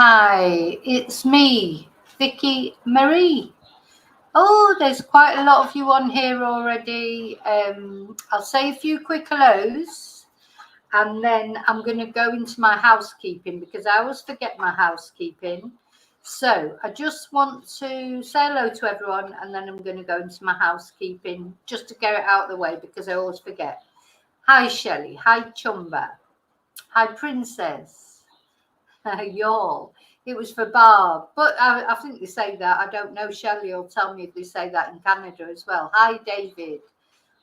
Hi, it's me, Vicky Marie. Oh, there's quite a lot of you on here already. I'll say a few quick hellos and then I'm going to go into my housekeeping because I always forget my housekeeping. So I just want to say hello to everyone and then I'm going to go into my housekeeping just to get it out of the way because I always forget. Hi, Shelley. Hi, Chumba. Hi, Princess. Y'all. It was for Barb, but I think they say that. I don't know. Shelley will tell me if they say that in Canada as well. Hi, David.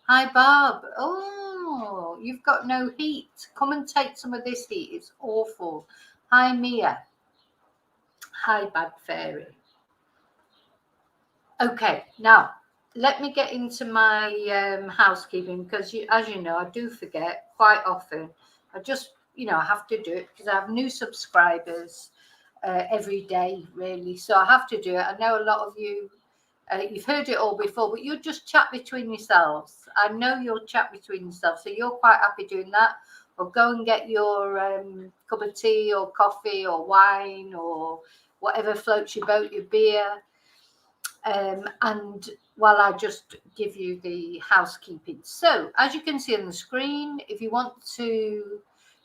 Hi, Barb. Oh, you've got no heat. Come and take some of this heat. It's awful. Hi, Mia. Hi, Bad Fairy. Okay, now let me get into my housekeeping because, as you know, I do forget quite often. I just, I have to do it because I have new subscribers every day, really. So I have to do it. I know a lot of you, you've heard it all before, but you just chat between yourselves. I know you'll chat between yourselves. So you're quite happy doing that. Or go and get your cup of tea or coffee or wine or whatever floats your boat, your beer. And while I just give you the housekeeping. So as you can see on the screen, if you want to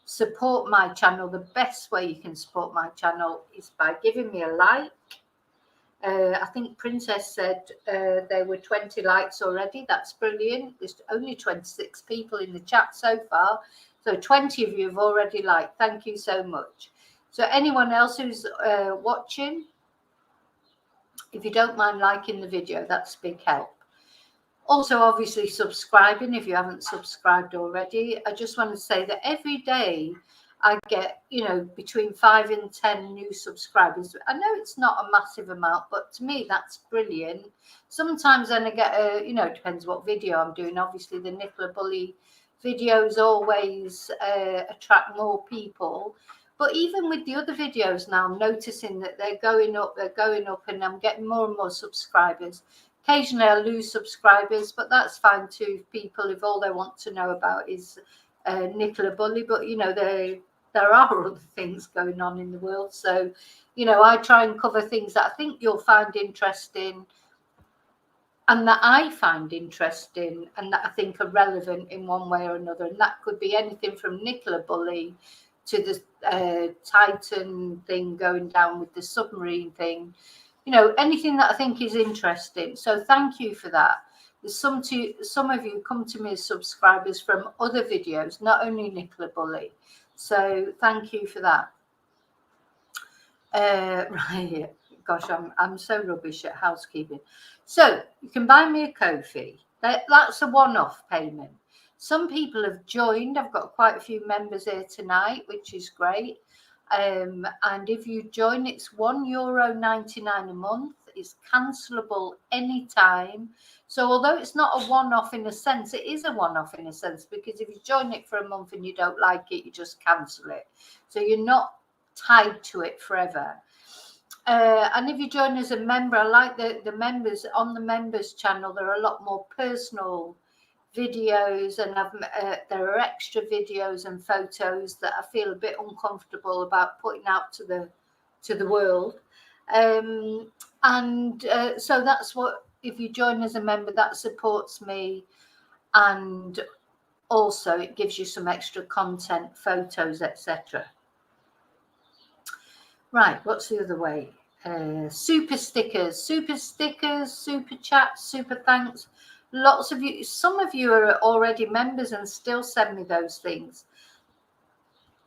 support my channel, the best way you can support my channel is by giving me a like. I think Princess said there were 20 likes already. That's brilliant. There's only 26 people in the chat so far. So 20 of you have already liked. Thank you so much. So anyone else who's watching, if you don't mind liking the video, that's a big help. Also, obviously, subscribing if you haven't subscribed already. I just want to say that every day I get, between 5 and 10 new subscribers. I know it's not a massive amount, but to me, that's brilliant. Sometimes then I get it depends what video I'm doing. Obviously, the Nicola Bulley videos always attract more people. But even with the other videos now, I'm noticing that they're going up, and I'm getting more and more subscribers. Occasionally I lose subscribers, but that's fine too. People, if all they want to know about is Nicola Bulley, but there are other things going on in the world. So, I try and cover things that I think you'll find interesting and that I find interesting and that I think are relevant in one way or another. And that could be anything from Nicola Bulley to the Titan thing going down with the submarine thing, anything that I think is interesting. So thank you for that. There's some of you come to me as subscribers from other videos, not only Nicola Bulley. So thank you for that. Right, gosh, I'm so rubbish at housekeeping. So you can buy me a Ko-fi. That's a one-off payment. Some people have joined. I've got quite a few members here tonight, which is great. And if you join, it's €1.99 a month. It's cancelable anytime. So although it's not a one-off in a sense, it is a one-off in a sense, because if you join it for a month and you don't like it, you just cancel it. So you're not tied to it forever. And if you join as a member, I like the members on the members channel. There are a lot more personal videos, and there are extra videos and photos that I feel a bit uncomfortable about putting out to the world. So that's what, if you join as a member, that supports me, and also it gives you some extra content, photos, etc. Right, what's the other way? Super stickers, super chats, super thanks. Lots of you, some of you are already members and still send me those things.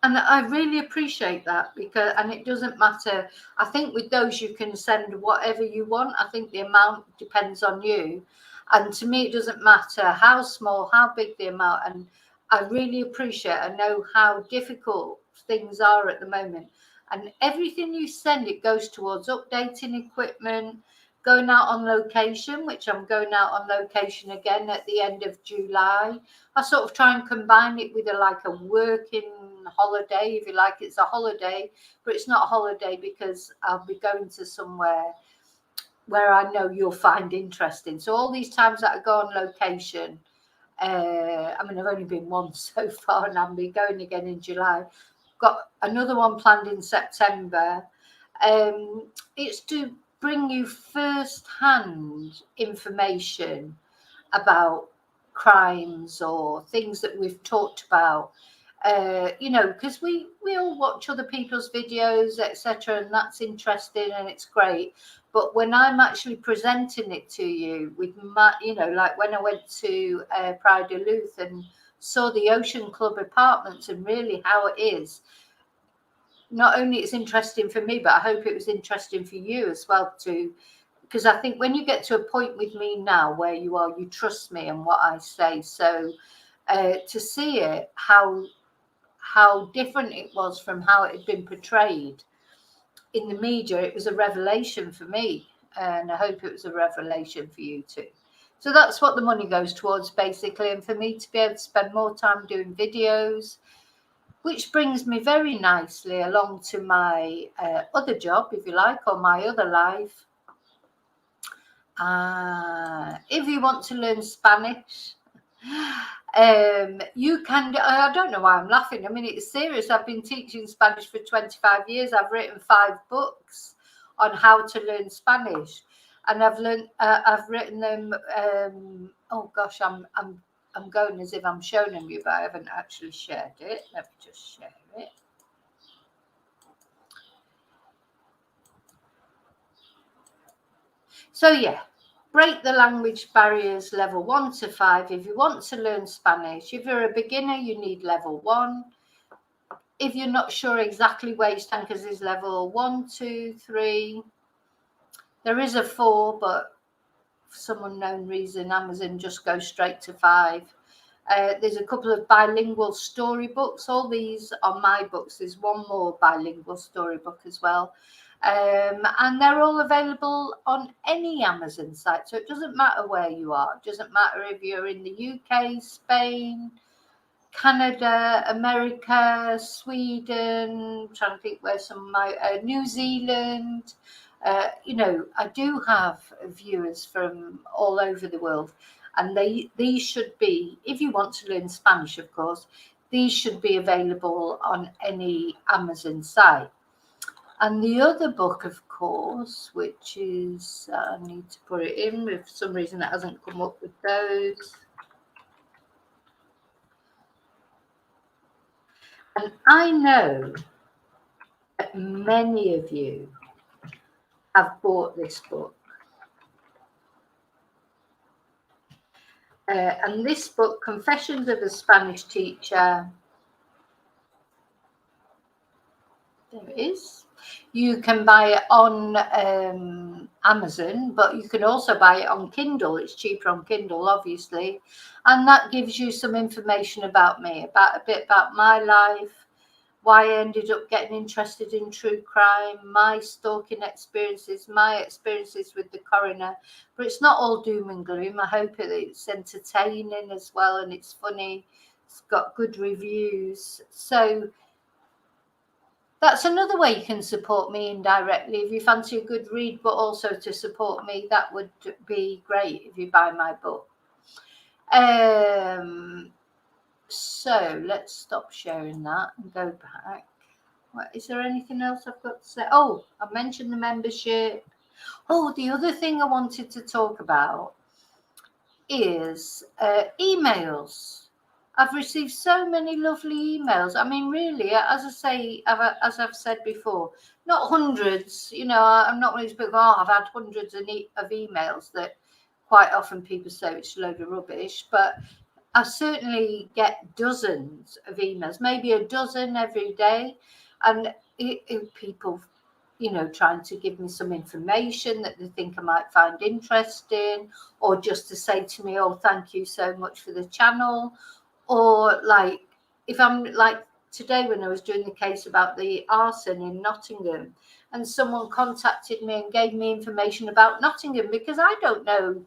And I really appreciate that, and it doesn't matter. I think with those you can send whatever you want. I think the amount depends on you. And to me, it doesn't matter how small, how big the amount. And I really appreciate, I know how difficult things are at the moment. And everything you send, it goes towards updating equipment, going out on location, which I'm going out on location again at the end of July. I sort of try and combine it with a working holiday, if you like. It's a holiday, but it's not a holiday because I'll be going to somewhere where I know you'll find interesting. So all these times that I go on location, I've only been once so far, and I'll be going again in July. Got another one planned in September, It's to bring you first-hand information about crimes or things that we've talked about, you know, because we all watch other people's videos, etc., and that's interesting and it's great. But when I'm actually presenting it to you with my, you know, like when I went to Praia de Luz and saw the Ocean Club apartments and really how it is, not only it's interesting for me, but I hope it was interesting for you as well too. Because I think when you get to a point with me now where you are, you trust me and what I say. So to see it, how different it was from how it had been portrayed in the media, it was a revelation for me. And I hope it was a revelation for you too. So that's what the money goes towards, basically. And for me to be able to spend more time doing videos, which brings me very nicely along to my other job, if you like, or my other life. If you want to learn Spanish, you can. I don't know why I'm laughing. I mean, it's serious. I've been teaching Spanish for 25 years. I've written 5 books on how to learn Spanish, and I've written them. Oh gosh, I'm going as if I'm showing them you, but I haven't actually shared it. Let me just share it. So yeah, break the language barriers level 1 to 5. If you want to learn Spanish, if you're a beginner, you need level 1. If you're not sure exactly where you stand, because there's level 1, 2, 3. There is a 4, but for some unknown reason, Amazon just goes straight to 5. There's a couple of bilingual storybooks. All these are my books. There's one more bilingual storybook as well. And they're all available on any Amazon site. So it doesn't matter where you are. It doesn't matter if you're in the UK, Spain, Canada, America, Sweden. I'm trying to think where some of my New Zealand. You know, I do have viewers from all over the world. And these should be, if you want to learn Spanish, of course, these should be available on any Amazon site. And the other book, of course, which is, I need to put it in, if for some reason it hasn't come up with those. And I know that many of you have bought this book. And this book, Confessions of a Spanish Teacher, there it is. You can buy it on Amazon, but you can also buy it on Kindle. It's cheaper on Kindle, obviously. And that gives you some information about me, about a bit about my life, why I ended up getting interested in true crime, my stalking experiences, my experiences with the coroner. But it's not all doom and gloom. I hope it's entertaining as well, and it's funny. It's got good reviews. So that's another way you can support me indirectly. If you fancy a good read, but also to support me, that would be great if you buy my book. So let's stop sharing that and go back. What, is there anything else I've got to say? Oh, I mentioned the membership. Oh, the other thing I wanted to talk about is emails. I've received so many lovely emails. I mean, really, as I say, as I've said before, not hundreds. You know, I'm not really speaking. Oh, I've had hundreds of emails that quite often people say it's a load of rubbish. But I certainly get dozens of emails, maybe a dozen every day, and people, you know, trying to give me some information that they think I might find interesting, or just to say to me, oh, thank you so much for the channel. Or like, if I'm like today when I was doing the case about the arson in Nottingham, and someone contacted me and gave me information about Nottingham, because I don't know,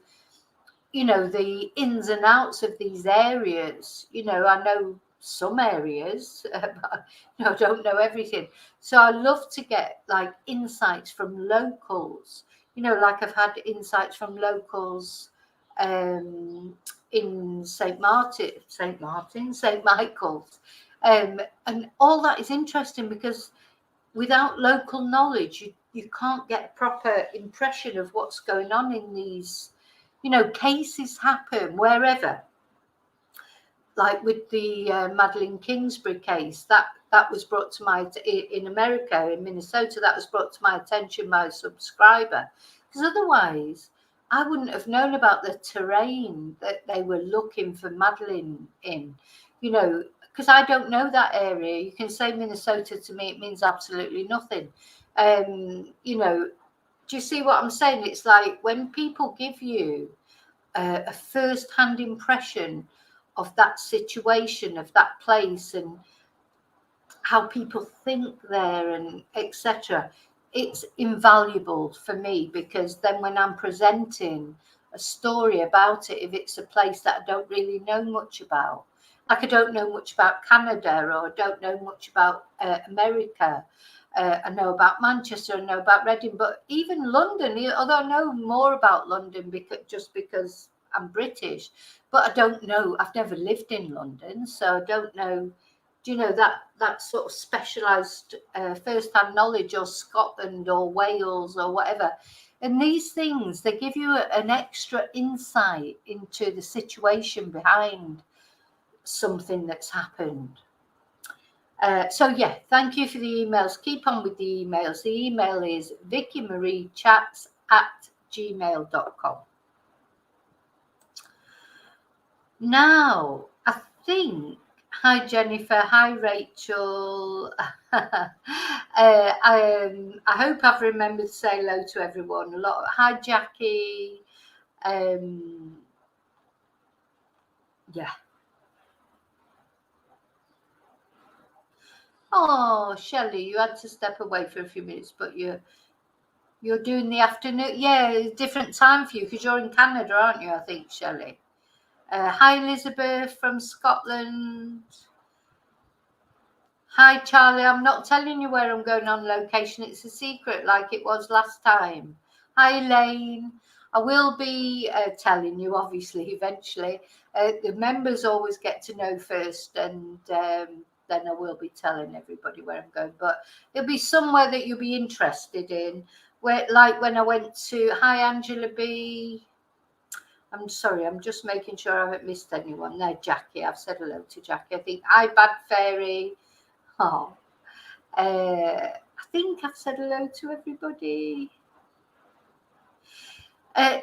you know, the ins and outs of these areas. You know, I know some areas, but I don't know everything. So I love to get like insights from locals. You know, like I've had insights from locals in St. Michael's, and all that is interesting because without local knowledge, you can't get a proper impression of what's going on in these, cases happen wherever. Like with the Madeleine Kingsbury case, that was brought to my, in America, in Minnesota, that was brought to my attention by a subscriber. Because otherwise, I wouldn't have known about the terrain that they were looking for Madeleine in, because I don't know that area. You can say Minnesota to me, it means absolutely nothing. Do you see what I'm saying? It's like when people give you a first-hand impression of that situation, of that place, and how people think there, and etc., it's invaluable for me, because then when I'm presenting a story about it, if it's a place that I don't really know much about, like I don't know much about Canada, or I don't know much about America, I know about Manchester, I know about Reading, but even London, although I know more about London because I'm British, but I don't know, I've never lived in London, so I don't know, that sort of specialised first-hand knowledge, or Scotland or Wales or whatever. And these things, they give you an extra insight into the situation behind something that's happened. So yeah, thank you for the emails. Keep on with the emails. The email is vickymariechats@gmail.com. Now, I think, hi Jennifer, hi Rachel. I hope I've remembered to say hello to everyone. Hi Jackie. Yeah. Oh, Shelley, you had to step away for a few minutes, but you're doing the afternoon. Yeah, different time for you because you're in Canada, aren't you? I think, Shelley. Hi Elizabeth from Scotland. Hi Charlie, I'm not telling you where I'm going on location. It's a secret like it was last time. Hi Elaine. I will be telling you, obviously, eventually. The members always get to know first, and then I will be telling everybody where I'm going. But it'll be somewhere that you'll be interested in. Like when I went to, hi Angela B. I'm sorry, I'm just making sure I haven't missed anyone. There, Jackie. I've said hello to Jackie. I think, hi Bad Fairy. Oh, I think I've said hello to everybody.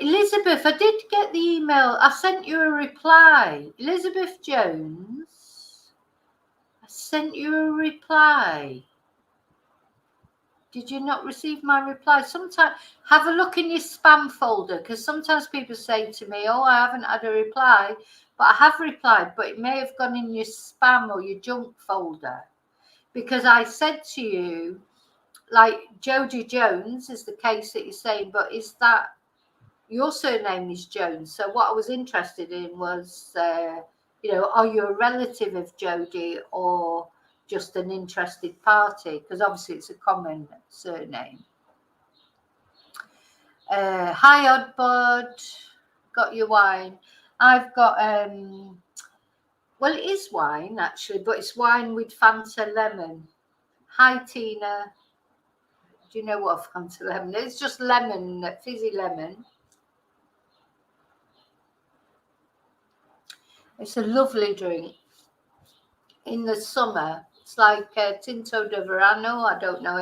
Elizabeth, I did get the email. I sent you a reply. Elizabeth Jones, I sent you a reply. Did you not receive my reply? Sometimes have a look in your spam folder, because sometimes people say to me, oh, I haven't had a reply, but I have replied, but it may have gone in your spam or your junk folder. Because I said to you, like Jodie Jones is the case that you're saying, but is that your surname is Jones? So what I was interested in was, are you a relative of Jodie or just an interested party? Because obviously it's a common surname. Hi Oddbud, got your wine. I've got well, it is wine actually, but it's wine with Fanta lemon. Hi Tina. Do you know what Fanta lemon is? It's just lemon, fizzy lemon. It's a lovely drink. In the summer, it's like Tinto de Verano. I don't know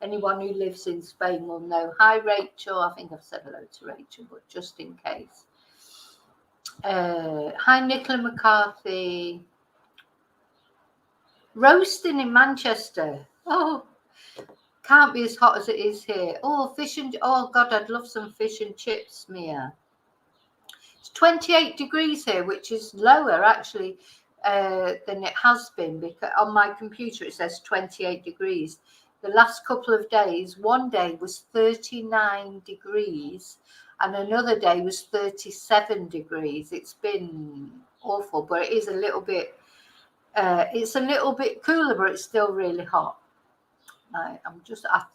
anyone who lives in Spain will know. Hi Rachel. I think I've said hello to Rachel, but just in case. Hi Nicola McCarthy. Roasting in Manchester. Oh, can't be as hot as it is here. Oh, oh God, I'd love some fish and chips, Mia. It's 28 degrees here, which is lower actually than it has been, because on my computer it says 28 degrees. The last couple of days, one day was 39 degrees and another day was 37 degrees. It's been awful, but it is a little bit cooler, but it's still really hot. I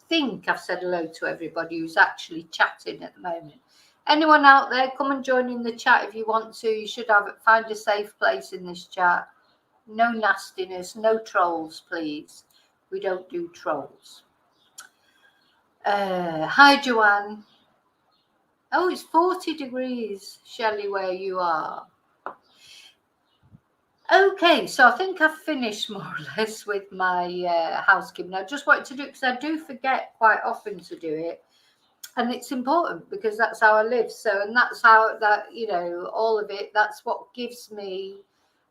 think I've said hello to everybody who's actually chatting at the moment. Anyone out there, come and join in the chat if you want to. You should find a safe place in this chat. No nastiness, no trolls, please. We don't do trolls. Hi, Joanne. Oh, it's 40 degrees, Shelley, where you are. Okay, so I think I've finished more or less with my housekeeping. I just wanted to do it because I do forget quite often to do it. And it's important because that's how I live. So, and that's how that, you know, all of it, that's what gives me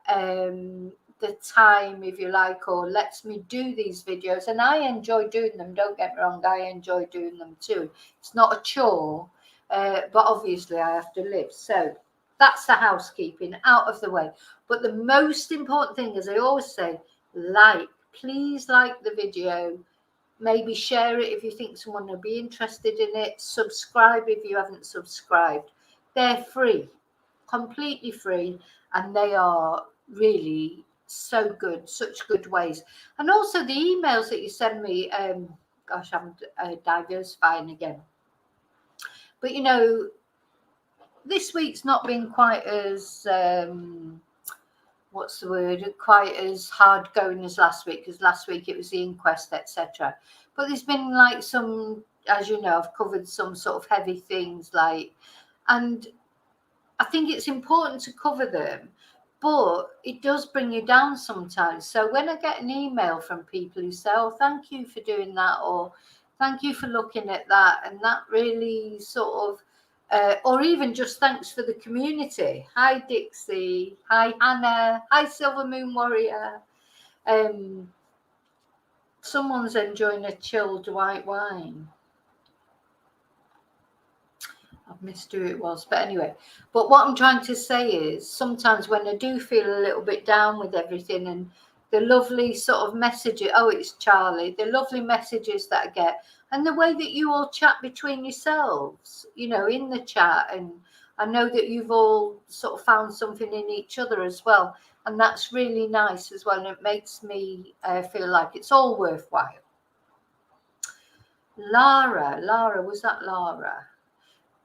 the time, if you like, or lets me do these videos. And I enjoy doing them. Don't get me wrong, I enjoy doing them too. It's not a chore, but obviously I have to live. So that's the housekeeping out of the way. But the most important thing, as I always say, please like the video. Maybe share it if you think someone will be interested in it. Subscribe if you haven't subscribed. They're free, completely free, and they are really so good, such good ways. And also the emails that you send me, gosh, I'm diversifying again. But, you know, this week's not been quite as... what's the word, quite as hard going as last week, because last week it was the inquest, etc. But there's been like some, as you know, I've covered some sort of heavy things, like, and I think it's important to cover them, but it does bring you down sometimes. So when I get an email from people who say, oh, thank you for doing that, or thank you for looking at that, and that really sort of, or even just thanks for the community. Hi, Dixie. Hi, Hannah. Hi, Silver Moon Warrior. Someone's enjoying a chilled white wine. I've missed who it was, but anyway. But what I'm trying to say is sometimes when I do feel a little bit down with everything, and the lovely sort of messages, oh, it's Charlie, the lovely messages that I get, and the way that you all chat between yourselves, you know, in the chat, and I know that you've all sort of found something in each other as well, and that's really nice as well, and it makes me feel like it's all worthwhile. Lara, was that Lara?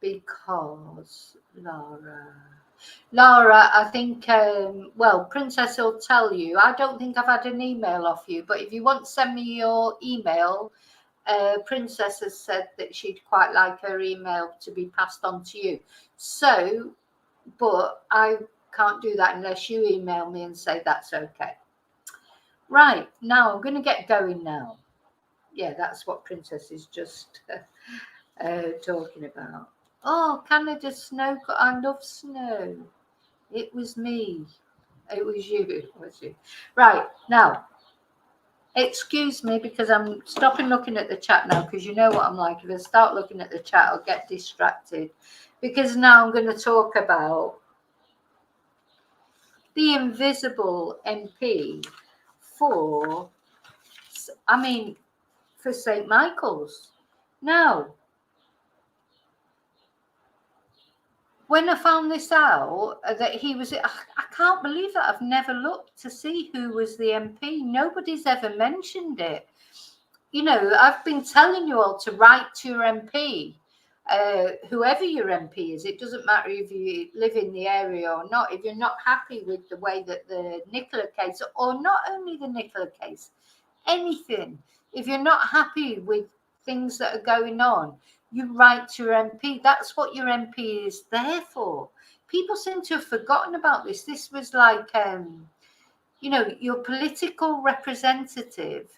Because Laura, I think, well, Princess will tell you. I don't think I've had an email off you, but if you want to send me your email, Princess has said that she'd quite like her email to be passed on to you. So, but I can't do that unless you email me and say that's okay. Right, now I'm going to get going now. Yeah, that's what Princess is just talking about. Oh, Canada snow. I love snow. It was me. It was you. It was you. Right, now, excuse me because I'm stopping looking at the chat now, because you know what I'm like. If I start looking at the chat, I'll get distracted. Because now I'm going to talk about the invisible MP for St. Michael's. Now, when I found this out, that he was, I can't believe that I've never looked to see who was the MP. Nobody's ever mentioned it. You know, I've been telling you all to write to your MP, whoever your MP is. It doesn't matter if you live in the area or not. If you're not happy with the way that the Nicola case, or not only the Nicola case, anything, if you're not happy with things that are going on, you write to your MP. That's what your MP is there for. People seem to have forgotten about this. This was like, you know, your political representative.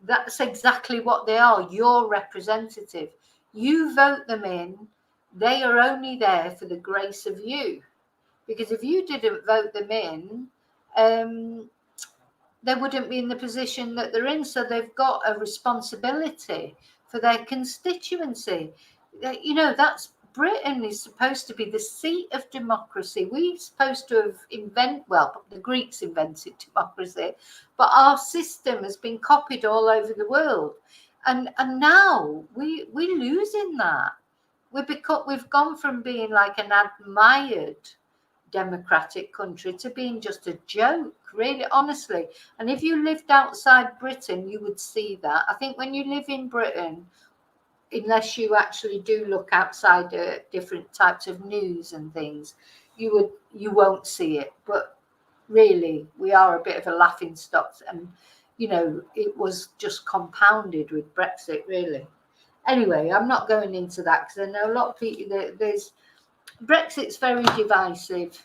That's exactly what they are, your representative. You vote them in. They are only there for the grace of you. Because if you didn't vote them in, they wouldn't be in the position that they're in. So they've got a responsibility for their constituency. You know, that's Britain is supposed to be the seat of democracy. We're supposed to have the Greeks invented democracy, but our system has been copied all over the world. And now we're losing that. We've gone from being like an admired democratic country to being just a joke, really, honestly. And if you lived outside Britain, you would see that. I think when you live in Britain, unless you actually do look outside different types of news and things, you won't see it. But really, we are a bit of a laughing stock. And you know, it was just compounded with Brexit, really. Anyway, I'm not going into that because I know a lot of people, Brexit's very divisive.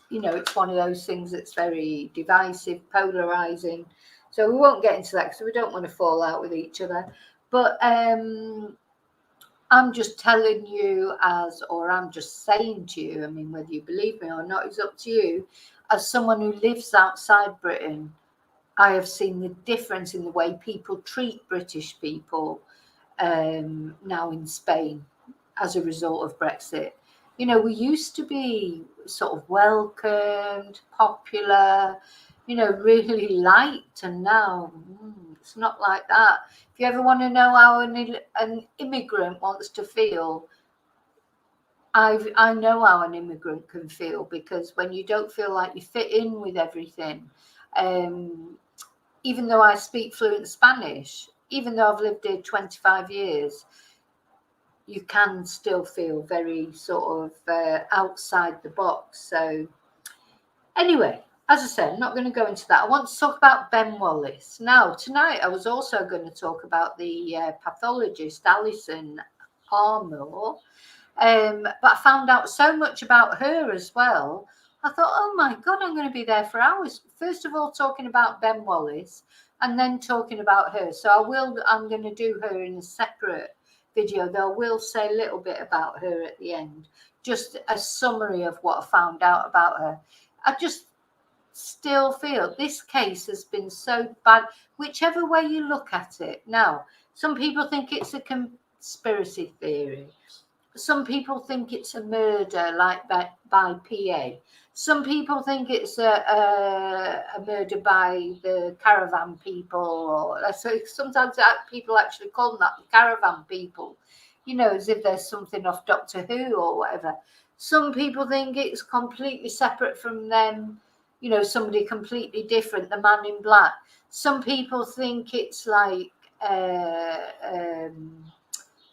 You know, it's one of those things that's very divisive, polarizing. So we won't get into that because we don't want to fall out with each other. But I'm just telling you or I'm just saying to you, I mean, whether you believe me or not is up to you. As someone who lives outside Britain, I have seen the difference in the way people treat British people now in Spain as a result of Brexit. You know, we used to be sort of welcomed, popular, you know, really liked, and now it's not like that. If you ever want to know how an immigrant wants to feel, I know how an immigrant can feel, because when you don't feel like you fit in with everything, even though I speak fluent Spanish, even though I've lived here 25 years, you can still feel very sort of outside the box. So anyway, as I said, I'm not going to go into that. I want to talk about Ben Wallace. Now, tonight I was also going to talk about the pathologist, Alison Armour. But I found out so much about her as well. I thought, oh my God, I'm going to be there for hours. First of all, talking about Ben Wallace and then talking about her. So I'm going to do her in a separate video, though I will say a little bit about her at the end. Just a summary of what I found out about her. I just still feel this case has been so bad, whichever way you look at it. Now, some people think it's a conspiracy theory. Some people think it's a murder, like by PA. Some people think it's a murder by the caravan people, or so sometimes people actually call them that, the caravan people, you know, as if there's something off Doctor Who or whatever. Some people think it's completely separate from them, you know, somebody completely different, the man in black. Some people think it's like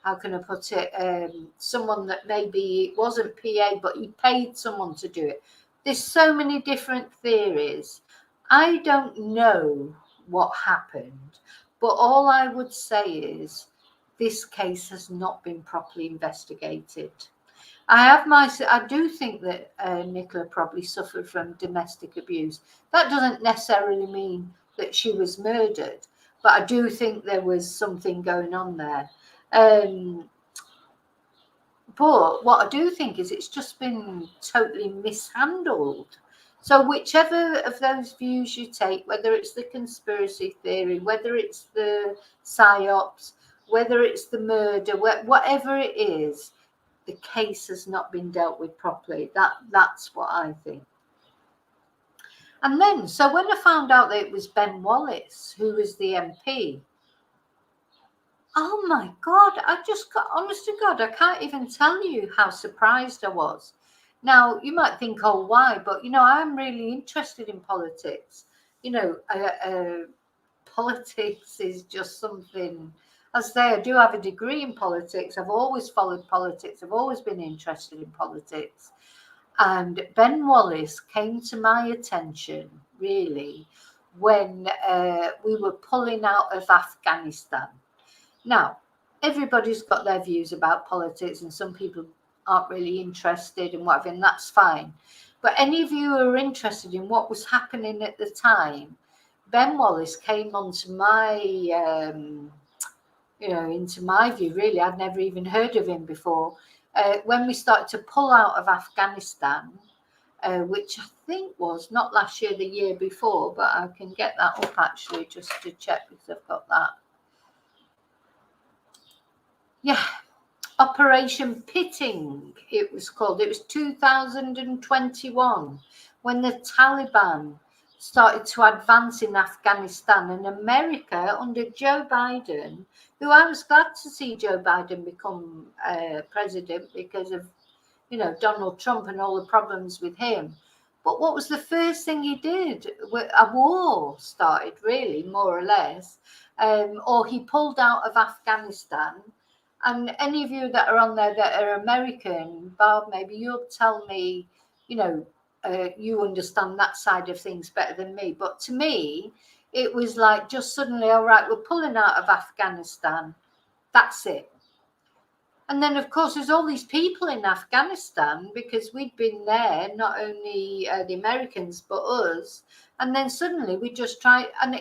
how can I put it, someone that maybe it wasn't PA, but he paid someone to do it. There's so many different theories. I don't know what happened, but all I would say is this case has not been properly investigated. I do think that Nicola probably suffered from domestic abuse. That doesn't necessarily mean that she was murdered, but I do think there was something going on there. But what I do think is it's just been totally mishandled. So whichever of those views you take, whether it's the conspiracy theory, whether it's the psyops, whether it's the murder, whatever it is, the case has not been dealt with properly. That's what I think. And then, so when I found out that it was Ben Wallace, who was the MP, oh my God, I just got, honest to God, I can't even tell you how surprised I was. Now, you might think, oh, why? But, you know, I'm really interested in politics. You know, politics is just something, as I do have a degree in politics. I've always followed politics. I've always been interested in politics. And Ben Wallace came to my attention, really, when we were pulling out of Afghanistan. Now, everybody's got their views about politics, and some people aren't really interested and whatever, and that's fine. But any of you who are interested in what was happening at the time, Ben Wallace came onto my, into my view, really. I'd never even heard of him before. When we started to pull out of Afghanistan, which I think was not last year, the year before, but I can get that up actually just to check because I've got that. Yeah, Operation Pitting, it was called. It was 2021 when the Taliban started to advance in Afghanistan, and America under Joe Biden, who I was glad to see Joe Biden become president because of, you know, Donald Trump and all the problems with him. But what was the first thing he did? A war started, really, more or less, or he pulled out of Afghanistan. And any of you that are on there that are American, Barb, maybe you'll tell me, you know, you understand that side of things better than me. But to me, It was like just suddenly, all right, we're pulling out of Afghanistan. That's it. And then, of course, there's all these people in Afghanistan because we'd been there, not only the Americans, but us. And then suddenly we just tried, and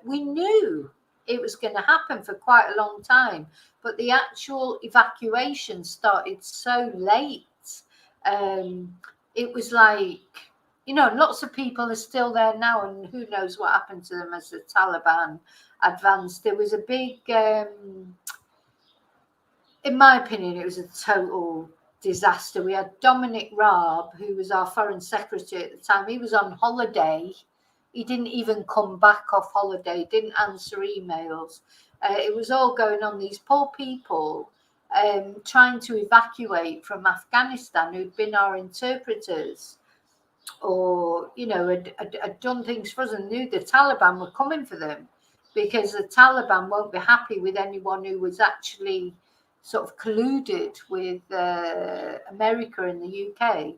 we knew it was going to happen for quite a long time. But the actual evacuation started so late. It was like, lots of people are still there now, and who knows what happened to them as the Taliban advanced. There was a big... in my opinion, it was a total disaster. We had Dominic Raab, who was our foreign secretary at the time. He was on holiday. He didn't even come back off holiday, didn't answer emails. It was all going on. These poor people trying to evacuate from Afghanistan, who'd been our interpreters, or, had done things for us and knew the Taliban were coming for them, because the Taliban won't be happy with anyone who was actually sort of colluded with America and the UK.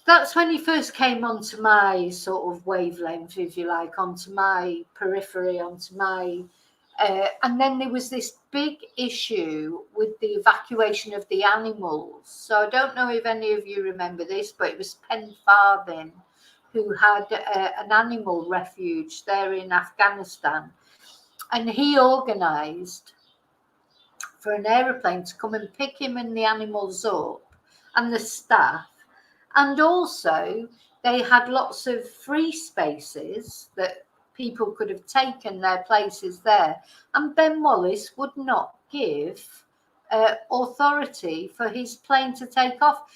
That's when he first came onto my sort of wavelength, if you like, onto my periphery, onto my... and then there was this big issue with the evacuation of the animals. So I don't know if any of you remember this, but it was Penfarthing who had an animal refuge there in Afghanistan. And he organised for an aeroplane to come and pick him and the animals up and the staff. And also they had lots of free spaces that people could have taken their places there. And Ben Wallace would not give authority for his plane to take off.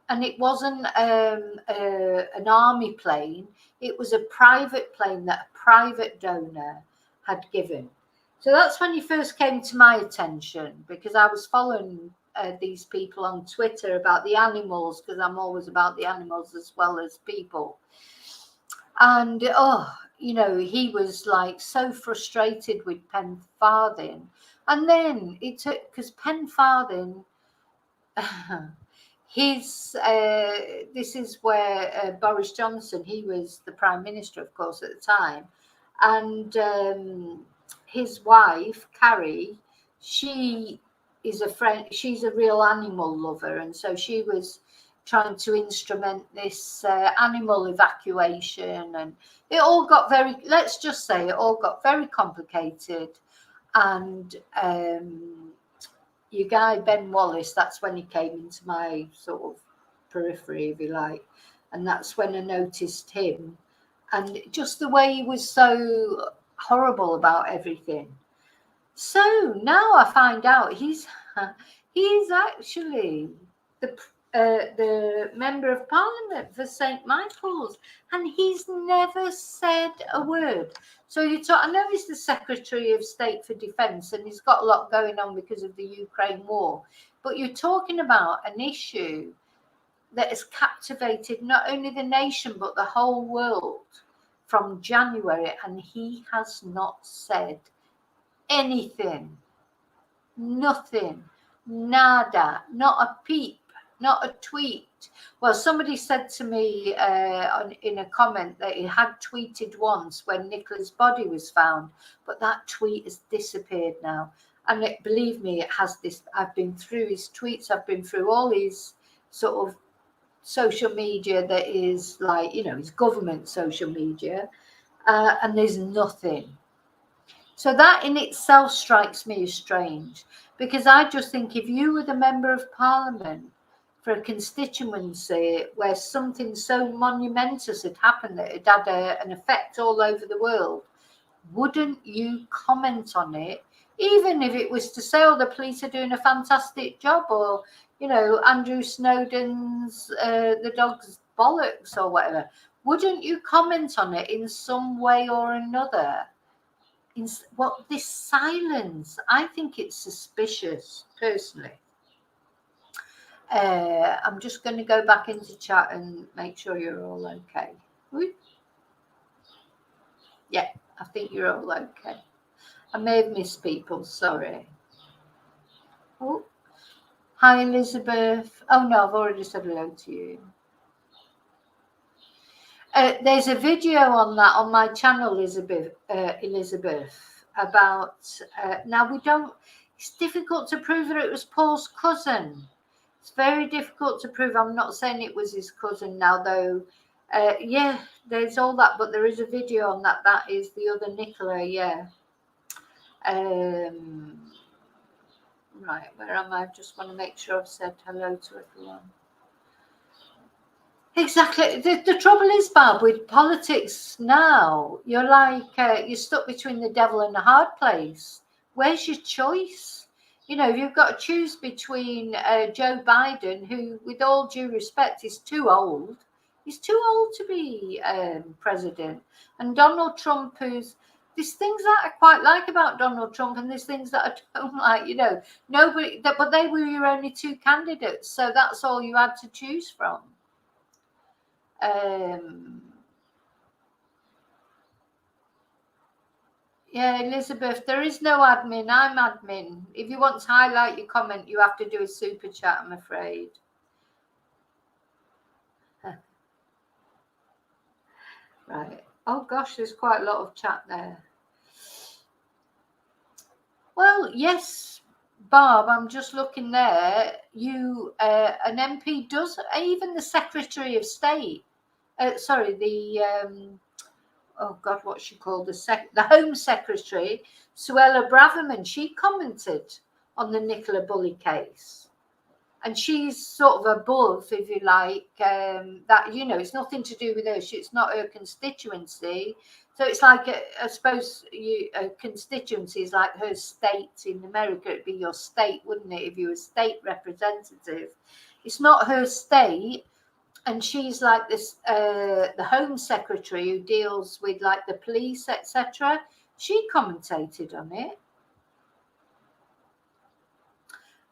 And it wasn't an army plane. It was a private plane that a private donor had given. So that's when he first came to my attention, because I was following these people on Twitter about the animals, because I'm always about the animals as well as people. And, he was like so frustrated with Penfarthing. And then it took, because Penfarthing, this is where Boris Johnson, he was the Prime Minister, of course, at the time. And his wife, Carrie, she is a friend. She's a real animal lover, and so she was trying to instrument this animal evacuation, and it all got very, let's just say, it all got very complicated. And your guy Ben Wallace, that's when he came into my sort of periphery, if you like, and that's when I noticed him, and just the way he was so horrible about everything. So now I find out he's actually the member of Parliament for St Michael's, and he's never said a word. So I know he's the Secretary of State for Defence, and he's got a lot going on because of the Ukraine war. But you're talking about an issue that has captivated not only the nation but the whole world from January, and he has not said anything, nothing, nada, not a peep, not a tweet. Well, somebody said to me in a comment that he had tweeted once when Nicola's body was found, but that tweet has disappeared now. And believe me, it has this. I've been through his tweets, I've been through all his sort of social media that is like, his government social media, and there's nothing. So that in itself strikes me as strange, because I just think if you were the Member of Parliament for a constituency where something so monumentous had happened that it had an effect all over the world, wouldn't you comment on it, even if it was to say, oh, the police are doing a fantastic job, or, Andrew Snowden's the dog's bollocks or whatever? Wouldn't you comment on it in some way or another? This silence, I think it's suspicious, personally. I'm just going to go back into chat and make sure you're all okay. Yeah, I think you're all okay. I may have missed people, sorry. Oh, hi, Elizabeth. Oh, no, I've already said hello to you. There's a video on that on my channel, Elizabeth, about now we don't. It's difficult to prove that it was Paul's cousin. It's very difficult to prove. I'm not saying it was his cousin now, though. Yeah, there's all that, but there is a video on that. That is the other Nicola, yeah. Right, where am I? I just want to make sure I've said hello to everyone. Exactly. The trouble is, Bob, with politics now, you're like, you're stuck between the devil and the hard place. Where's your choice? You know, you've got to choose between Joe Biden, who, with all due respect, is too old. He's too old to be president. And Donald Trump, who's, there's things that I quite like about Donald Trump, and there's things that I don't like, you know. Nobody, but they were your only two candidates, so that's all you had to choose from. Yeah, Elizabeth, there is no admin. I'm admin. If you want to highlight your comment, you have to do a super chat, I'm afraid. Right. Oh, gosh, there's quite a lot of chat there. Well, yes, Barb, I'm just looking there. You, an MP does, even the Secretary of State, sorry, the, oh God, what's she called? The Home Secretary, Braverman, she commented on the Nicola Bulley case. And she's sort of above, if you like, that, you know, it's nothing to do with her. It's not her constituency. So it's like, I suppose a constituency is like her state in America. It'd be your state, wouldn't it, if you were a state representative? It's not her state. And she's like this, the Home Secretary who deals with like the police, etc. She commentated on it.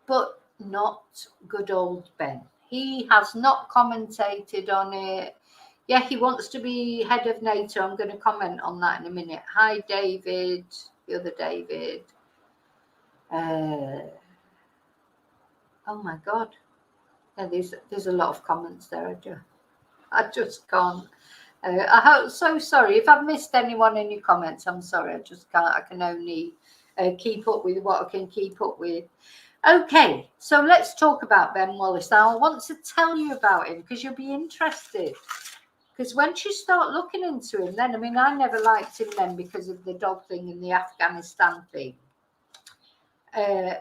But not good old Ben. He has not commentated on it. Yeah, he wants to be head of NATO. I'm going to comment on that in a minute. Hi, David, the other David. Oh my God. Yeah, there's a lot of comments there. I just can't. I'm so sorry. If I've missed anyone in your comments, I'm sorry. I just can't. I can only keep up with what I can keep up with. Okay, so let's talk about Ben Wallace. Now, I want to tell you about him because you'll be interested. Because once you start looking into him, then, I mean, I never liked him then because of the dog thing and the Afghanistan thing.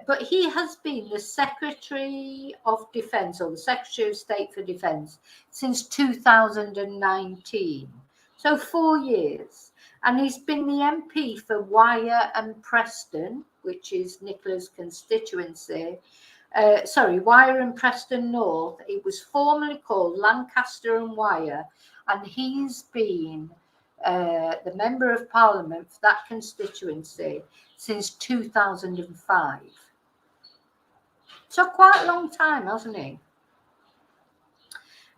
But he has been the Secretary of Defence, or the Secretary of State for Defence, since 2019. So 4 years. And he's been the MP for Wyre and Preston, which is Nicola's constituency. Wyre and Preston North. It was formerly called Lancaster and Wyre. And he's been the Member of Parliament for that constituency since 2005. So quite a long time, hasn't he?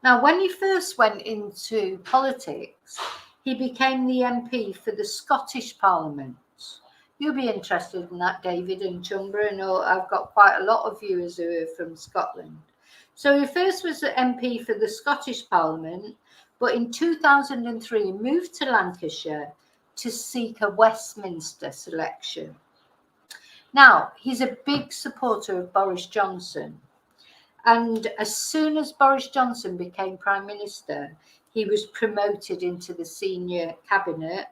Now, when he first went into politics, he became the MP for the Scottish Parliament. You'll be interested in that, David and Chumbra. I know I've got quite a lot of viewers who are from Scotland. So he first was the MP for the Scottish Parliament, but in 2003 he moved to Lancashire to seek a Westminster selection. Now, he's a big supporter of Boris Johnson. And as soon as Boris Johnson became Prime Minister, he was promoted into the senior cabinet.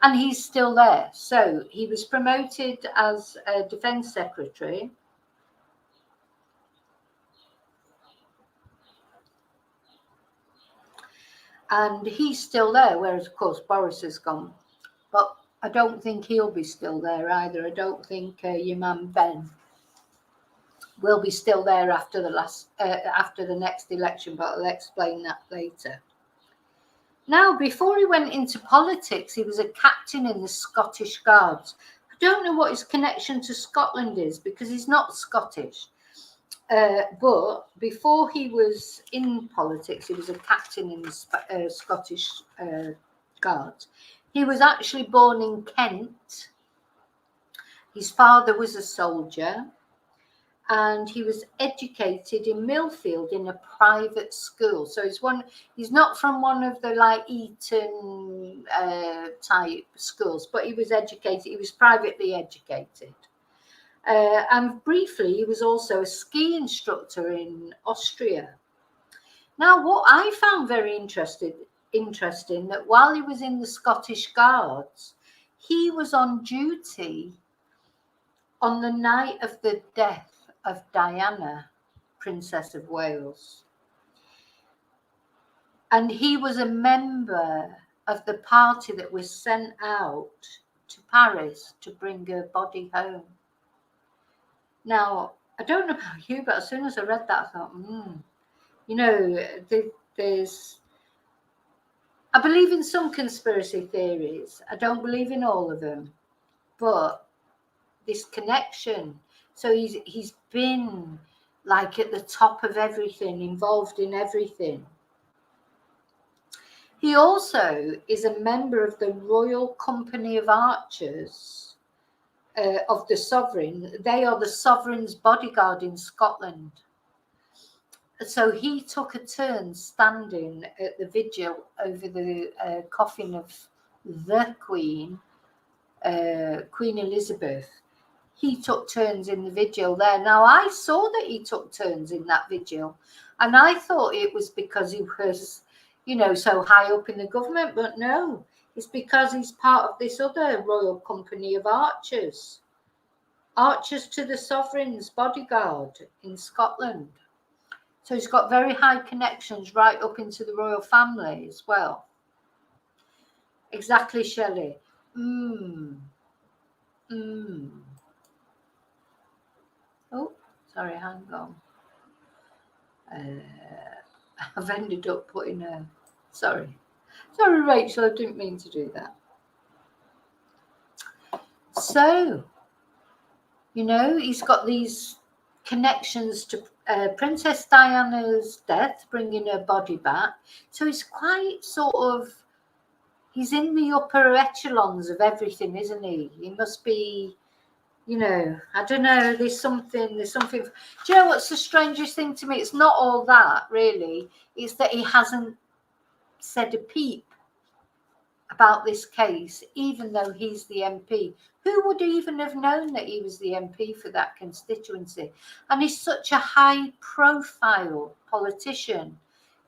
And he's still there. So he was promoted as a Defence Secretary. And he's still there, whereas, of course, Boris has gone. But I don't think he'll be still there either. I don't think your man Ben will be still there after the next election, but I'll explain that later. Now, before he went into politics, he was a captain in the Scottish Guards. I don't know what his connection to Scotland is because he's not Scottish. But before he was in politics, he was a captain in the Scottish Guards. He was actually born in Kent. His father was a soldier. and he was educated in Millfield in a private school. So he's not from one of the like Eton type schools, but he was educated, he was privately educated. And briefly, he was also a ski instructor in Austria. Now, what I found very interesting, that while he was in the Scottish Guards, he was on duty on the night of the death of Diana, Princess of Wales. And he was a member of the party that was sent out to Paris to bring her body home. Now, I don't know about you, but as soon as I read that, I thought, you know, I believe in some conspiracy theories. I don't believe in all of them, but this connection. So he's been like at the top of everything, involved in everything. He also is a member of the Royal Company of Archers of the Sovereign. They are the Sovereign's bodyguard in Scotland. So he took a turn standing at the vigil over the coffin of the Queen, Queen Elizabeth. He took turns in the vigil there. Now, I saw that he took turns in that vigil, and I thought it was because he was, you know, so high up in the government, but no, it's because he's part of this other Royal Company of Archers. Archers to the Sovereign's bodyguard in Scotland. So he's got very high connections right up into the royal family as well. Exactly, Shelley. Oh, sorry, hang on. I've ended up putting a... Sorry, Rachel, I didn't mean to do that. So, you know, he's got these connections to Princess Diana's death, bringing her body back. So he's quite sort of, he's in the upper echelons of everything, isn't he? He must be, you know, I don't know, there's something. Do you know what's the strangest thing to me? It's not all that, really. It's that he hasn't said a peep about this case, even though he's the MP. Who would even have known that he was the MP for that constituency? And he's such a high-profile politician.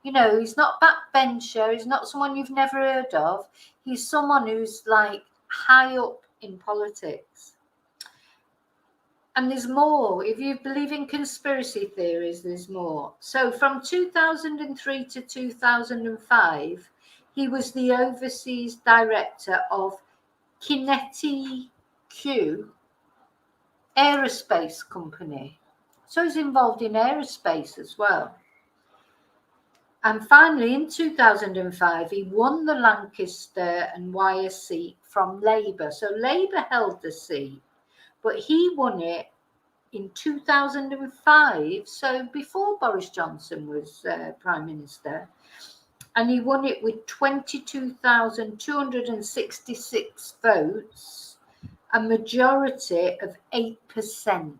You know, he's not a backbencher. He's not someone you've never heard of. He's someone who's like high up in politics. And there's more. If you believe in conspiracy theories, there's more. So from 2003 to 2005, he was the overseas director of Kineti Q Aerospace Company. So he's involved in aerospace as well. And finally, in 2005, he won the Lancaster and Wyre seat from Labour. So Labour held the seat, but he won it in 2005, so before Boris Johnson was Prime Minister. And he won it with 22,266 votes, a majority of 8%.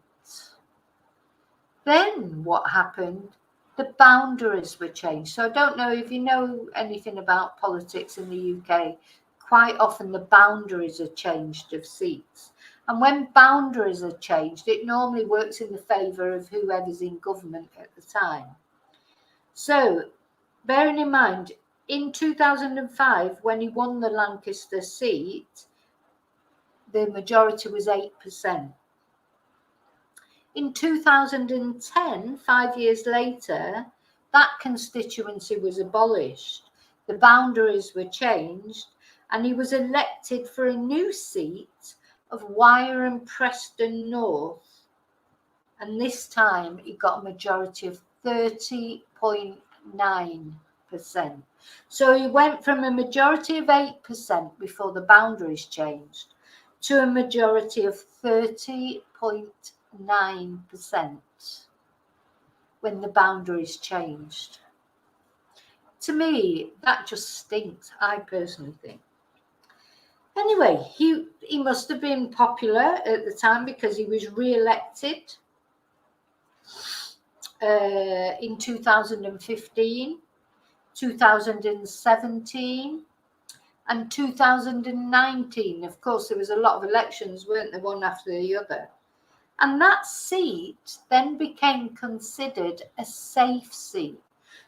Then what happened? The boundaries were changed. So I don't know if you know anything about politics in the UK. Quite often the boundaries are changed of seats. And when boundaries are changed, it normally works in the favour of whoever's in government at the time. So, bearing in mind, in 2005, when he won the Lancaster seat, the majority was 8%. In 2010, 5 years later, that constituency was abolished. The boundaries were changed, and he was elected for a new seat of Wyre and Preston North. And this time he got a majority of 30.9%. So he went from a majority of 8% before the boundaries changed to a majority of 30.9% when the boundaries changed. To me, that just stinks, I personally think. Anyway, he must have been popular at the time because he was re-elected. in 2015, 2017 and 2019. Of course, there was a lot of elections, weren't there, one after the other. And that seat then became considered a safe seat.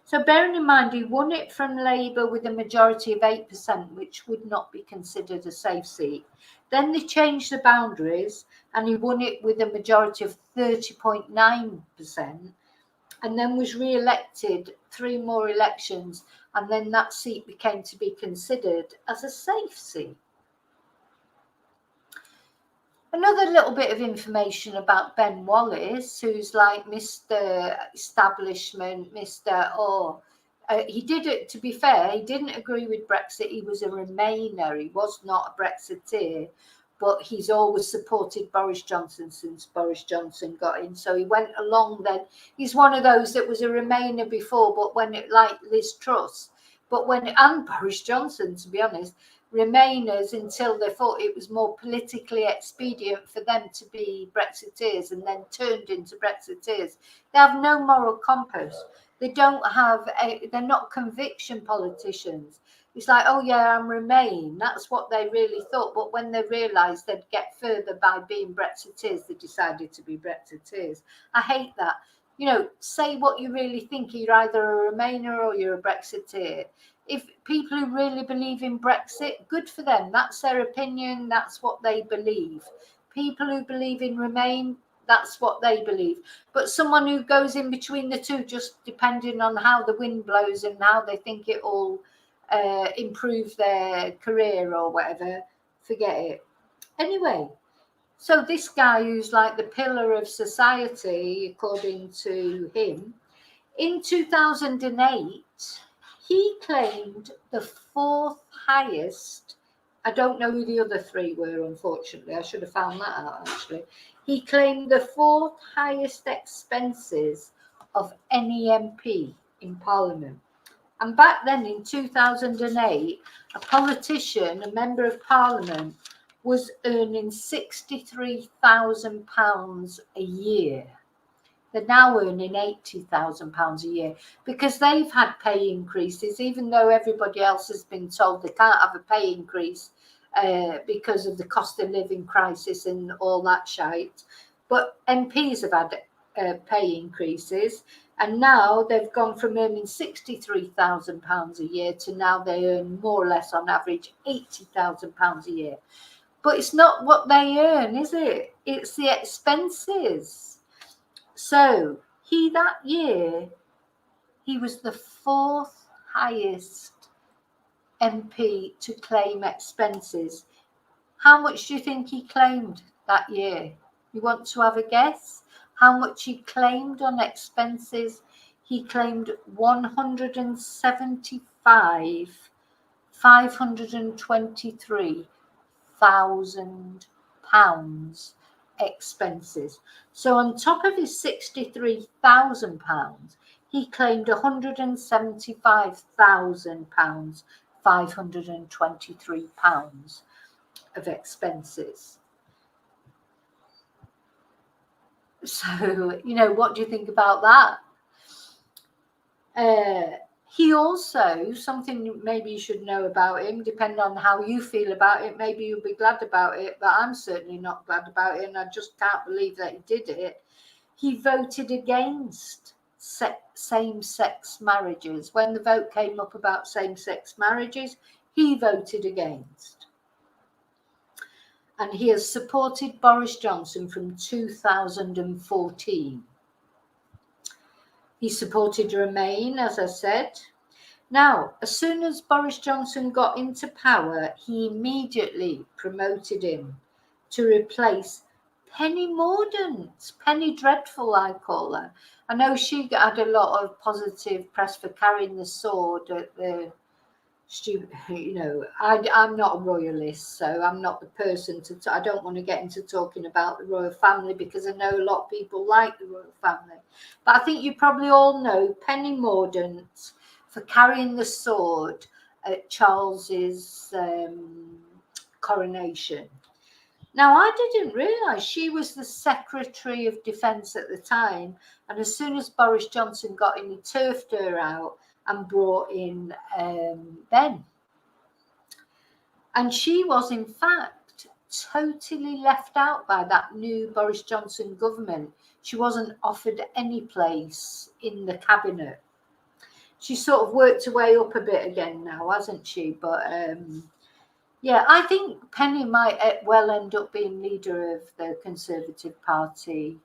So bearing in mind, he won it from Labour with a majority of 8%, which would not be considered a safe seat. Then they changed the boundaries and he won it with a majority of 30.9%, and then was re-elected 3 more elections, and then that seat became to be considered as a safe seat. Another little bit of information about Ben Wallace, who's like Mr. Establishment, he did it, to be fair, he didn't agree with Brexit. He was a Remainer. He was not a Brexiteer, but he's always supported Boris Johnson since Boris Johnson got in. So he went along then. He's one of those that was a Remainer before, but when it, like Liz Truss, and Boris Johnson, to be honest, Remainers until they thought it was more politically expedient for them to be Brexiteers, and then turned into Brexiteers. They have no moral compass. They don't have they're not conviction politicians. It's like, oh yeah, I'm Remain. That's what they really thought. But when they realised they'd get further by being Brexiteers, they decided to be Brexiteers. I hate that. You know, say what you really think. You're either a Remainer or you're a Brexiteer. If people who really believe in Brexit, good for them. That's their opinion. That's what they believe. People who believe in Remain, that's what they believe. But someone who goes in between the two, just depending on how the wind blows and how they think it will improve their career or whatever, forget it. Anyway, so this guy who's like the pillar of society, according to him, in 2008, he claimed the 4th highest. I don't know who the other 3 were, unfortunately. I should have found that out, actually. He claimed the 4th highest expenses of any MP in Parliament. And back then in 2008, a politician, a member of Parliament, was earning £63,000 a year. They're now earning £80,000 a year because they've had pay increases, even though everybody else has been told they can't have a pay increase because of the cost of living crisis and all that shite. But MPs have had pay increases, and now they've gone from earning £63,000 a year to now they earn more or less on average £80,000 a year. But it's not what they earn, is it? It's the expenses. So that year, he was the 4th highest MP to claim expenses. How much do you think he claimed that year? You want to have a guess? How much he claimed on expenses? He claimed £523,000 expenses. So on top of his £63,000, he claimed £175,000, £523 of expenses. So, you know, what do you think about that? He also, something maybe you should know about him, depending on how you feel about it, maybe you'll be glad about it, but I'm certainly not glad about it, and I just can't believe that he did it. He voted against same-sex marriages. When the vote came up about same-sex marriages, he voted against. And he has supported Boris Johnson from 2014. He supported Remain, as I said. Now, as soon as Boris Johnson got into power, he immediately promoted him to replace Penny Mordaunt. Penny Dreadful, I call her. I know she had a lot of positive press for carrying the sword at the you know, I'm not a royalist, so I'm not the person to I don't want to get into talking about the royal family because I know a lot of people like the royal family, but I think you probably all know Penny Mordaunt for carrying the sword at Charles's coronation. Now, I didn't realise she was the Secretary of Defence at the time, and as soon as Boris Johnson got in, he turfed her out and brought in Ben. And she was, in fact, totally left out by that new Boris Johnson government. She wasn't offered any place in the cabinet. She's sort of worked her way up a bit again now, hasn't she? But yeah, I think Penny might well end up being leader of the Conservative Party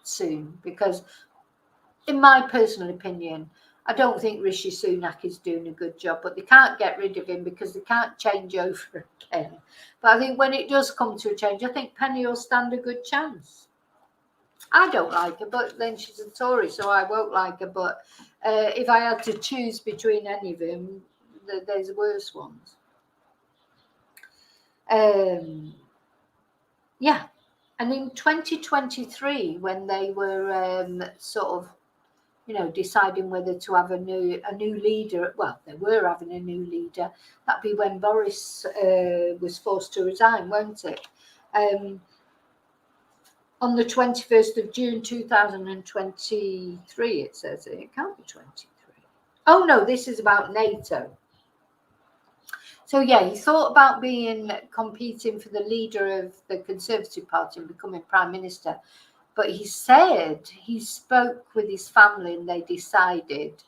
soon, because in my personal opinion, I don't think Rishi Sunak is doing a good job, but they can't get rid of him because they can't change over again. But I think when it does come to a change, I think Penny will stand a good chance. I don't like her, but then she's a Tory, so I won't like her. But if I had to choose between any of them, there's worse ones. Yeah. And in 2023, when they were sort of, deciding whether to have a new leader, well, they were having a new leader. That'd be when Boris was forced to resign, won't it? On the 21st of June 2023, it says it can't be 23. Oh no, this is about NATO. So yeah, he thought about competing for the leader of the Conservative Party and becoming Prime Minister. But he said he spoke with his family and they decided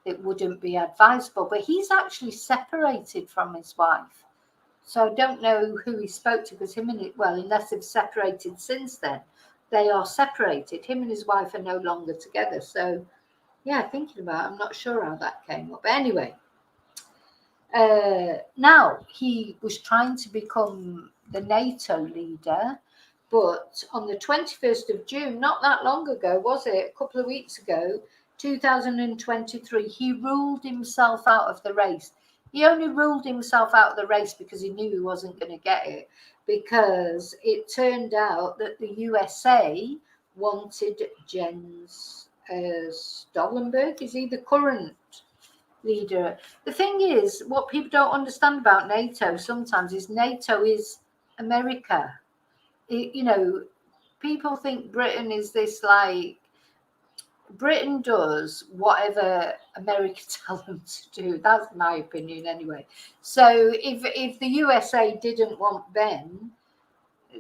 it wouldn't be advisable. But he's actually separated from his wife. So I don't know who he spoke to, because unless they've separated since then, they are separated. Him and his wife are no longer together. So yeah, thinking about it, I'm not sure how that came up. But anyway, now he was trying to become the NATO leader. But on the 21st of June, not that long ago, was it? A couple of weeks ago, 2023, he ruled himself out of the race. He only ruled himself out of the race because he knew he wasn't going to get it, because it turned out that the USA wanted Jens Stoltenberg. Is he the current leader? The thing is, what people don't understand about NATO sometimes is NATO is America. People think Britain is this, like, Britain does whatever America tells them to do. That's my opinion anyway. So if the USA didn't want Ben,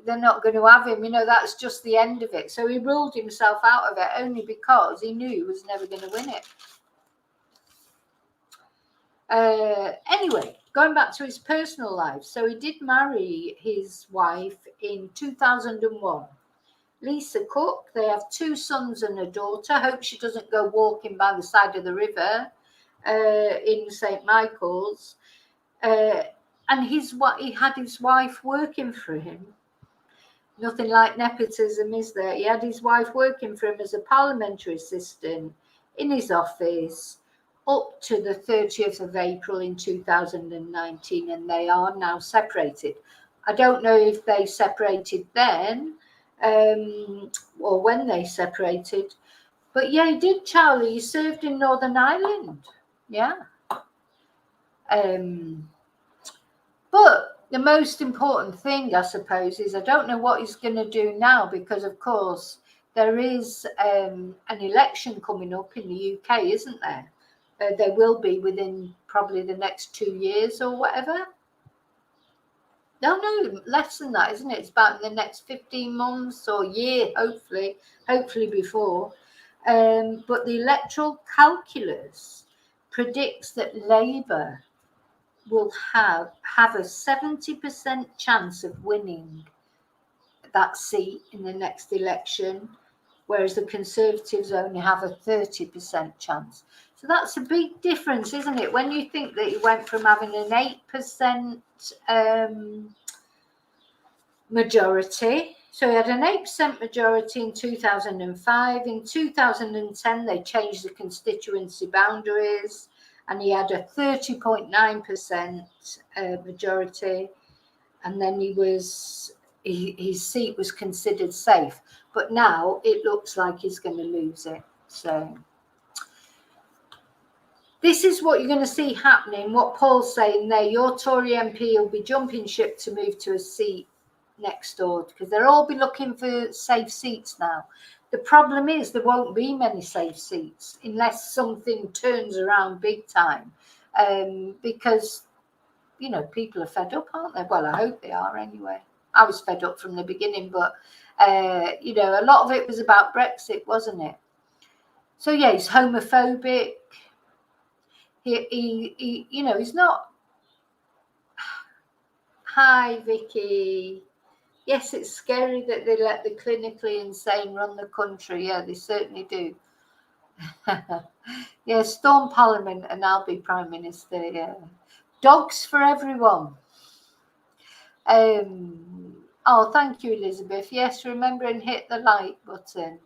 they're not going to have him. That's just the end of it. So he ruled himself out of it only because he knew he was never going to win it. Anyway, going back to his personal life. So he did marry his wife in 2001. Lisa Cook. They have 2 sons and a daughter. Hope she doesn't go walking by the side of the river in St. Michael's. And he had his wife working for him. Nothing like nepotism, is there? He had his wife working for him as a parliamentary assistant in his office up to the 30th of April in 2019, and they are now separated. I don't know if they separated then or when they separated, but yeah, he did, Charlie. He served in Northern Ireland. Yeah. But the most important thing, I suppose, is I don't know what he's going to do now, because of course there is an election coming up in the UK, isn't there? There will be within probably the next 2 years or whatever. No, less than that, isn't it? It's about the next 15 months or year, hopefully before. But the electoral calculus predicts that Labour will have a 70% chance of winning that seat in the next election, whereas the Conservatives only have a 30% chance. So that's a big difference, isn't it? When you think that he went from having an 8% majority. So he had an 8% majority in 2005. In 2010, they changed the constituency boundaries, and he had a 30.9% majority. And then his seat was considered safe. But now it looks like he's going to lose it. So this is what you're going to see happening. What Paul's saying there, your Tory MP will be jumping ship to move to a seat next door, because they'll all be looking for safe seats now. The problem is there won't be many safe seats unless something turns around big time, because, you know, people are fed up, aren't they? Well, I hope they are anyway. I was fed up from the beginning, but, you know, a lot of it was about Brexit, wasn't it? So, yeah, he's homophobic. He you know, he's not... Hi, Vicky. Yes, it's scary that they let the clinically insane run the country. Yeah, they certainly do. Yeah, storm Parliament and I'll be Prime Minister. Yeah. Dogs for everyone. Oh, thank you, Elizabeth. Yes, remember and hit the like button.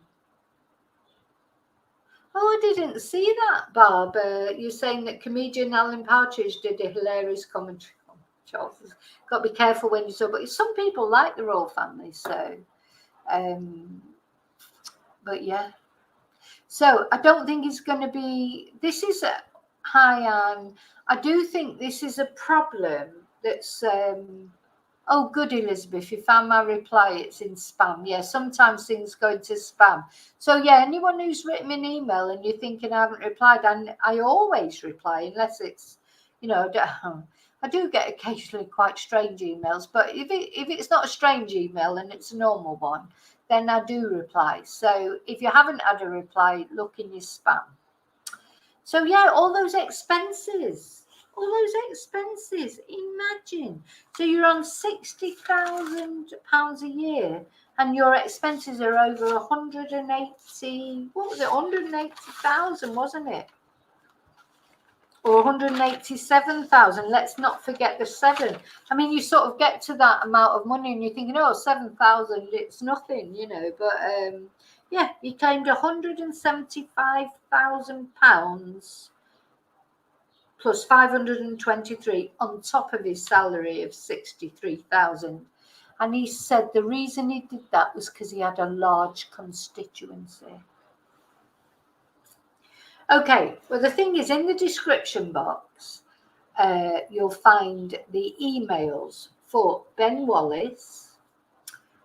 Oh, I didn't see that, Barb. You're saying that comedian Alan Partridge did a hilarious commentary on Charles. Got to be careful when you talk, but some people like the royal family, so... but yeah, so I don't think it's going to be... This is a... Hi, Anne. I do think this is a problem that's... Oh, good, Elizabeth. You found my reply. It's in spam. Yeah, sometimes things go into spam. So, yeah, anyone who's written me an email and you're thinking I haven't replied, and I always reply, unless it's, you know, I do get occasionally quite strange emails. But if it's not a strange email and it's a normal one, then I do reply. So, if you haven't had a reply, look in your spam. So, yeah, all those expenses. Imagine. So you're on £60,000 a year and your expenses are over 180, what was it, 180,000, wasn't it? Or 187,000. Let's not forget the 7. I mean, you sort of get to that amount of money and you're thinking, oh, 7,000, it's nothing, you know. But yeah, he claimed £175,000 plus 523 on top of his salary of 63,000. And he said the reason he did that was because he had a large constituency. Okay, well, the thing is, in the description box, you'll find the emails for Ben Wallace,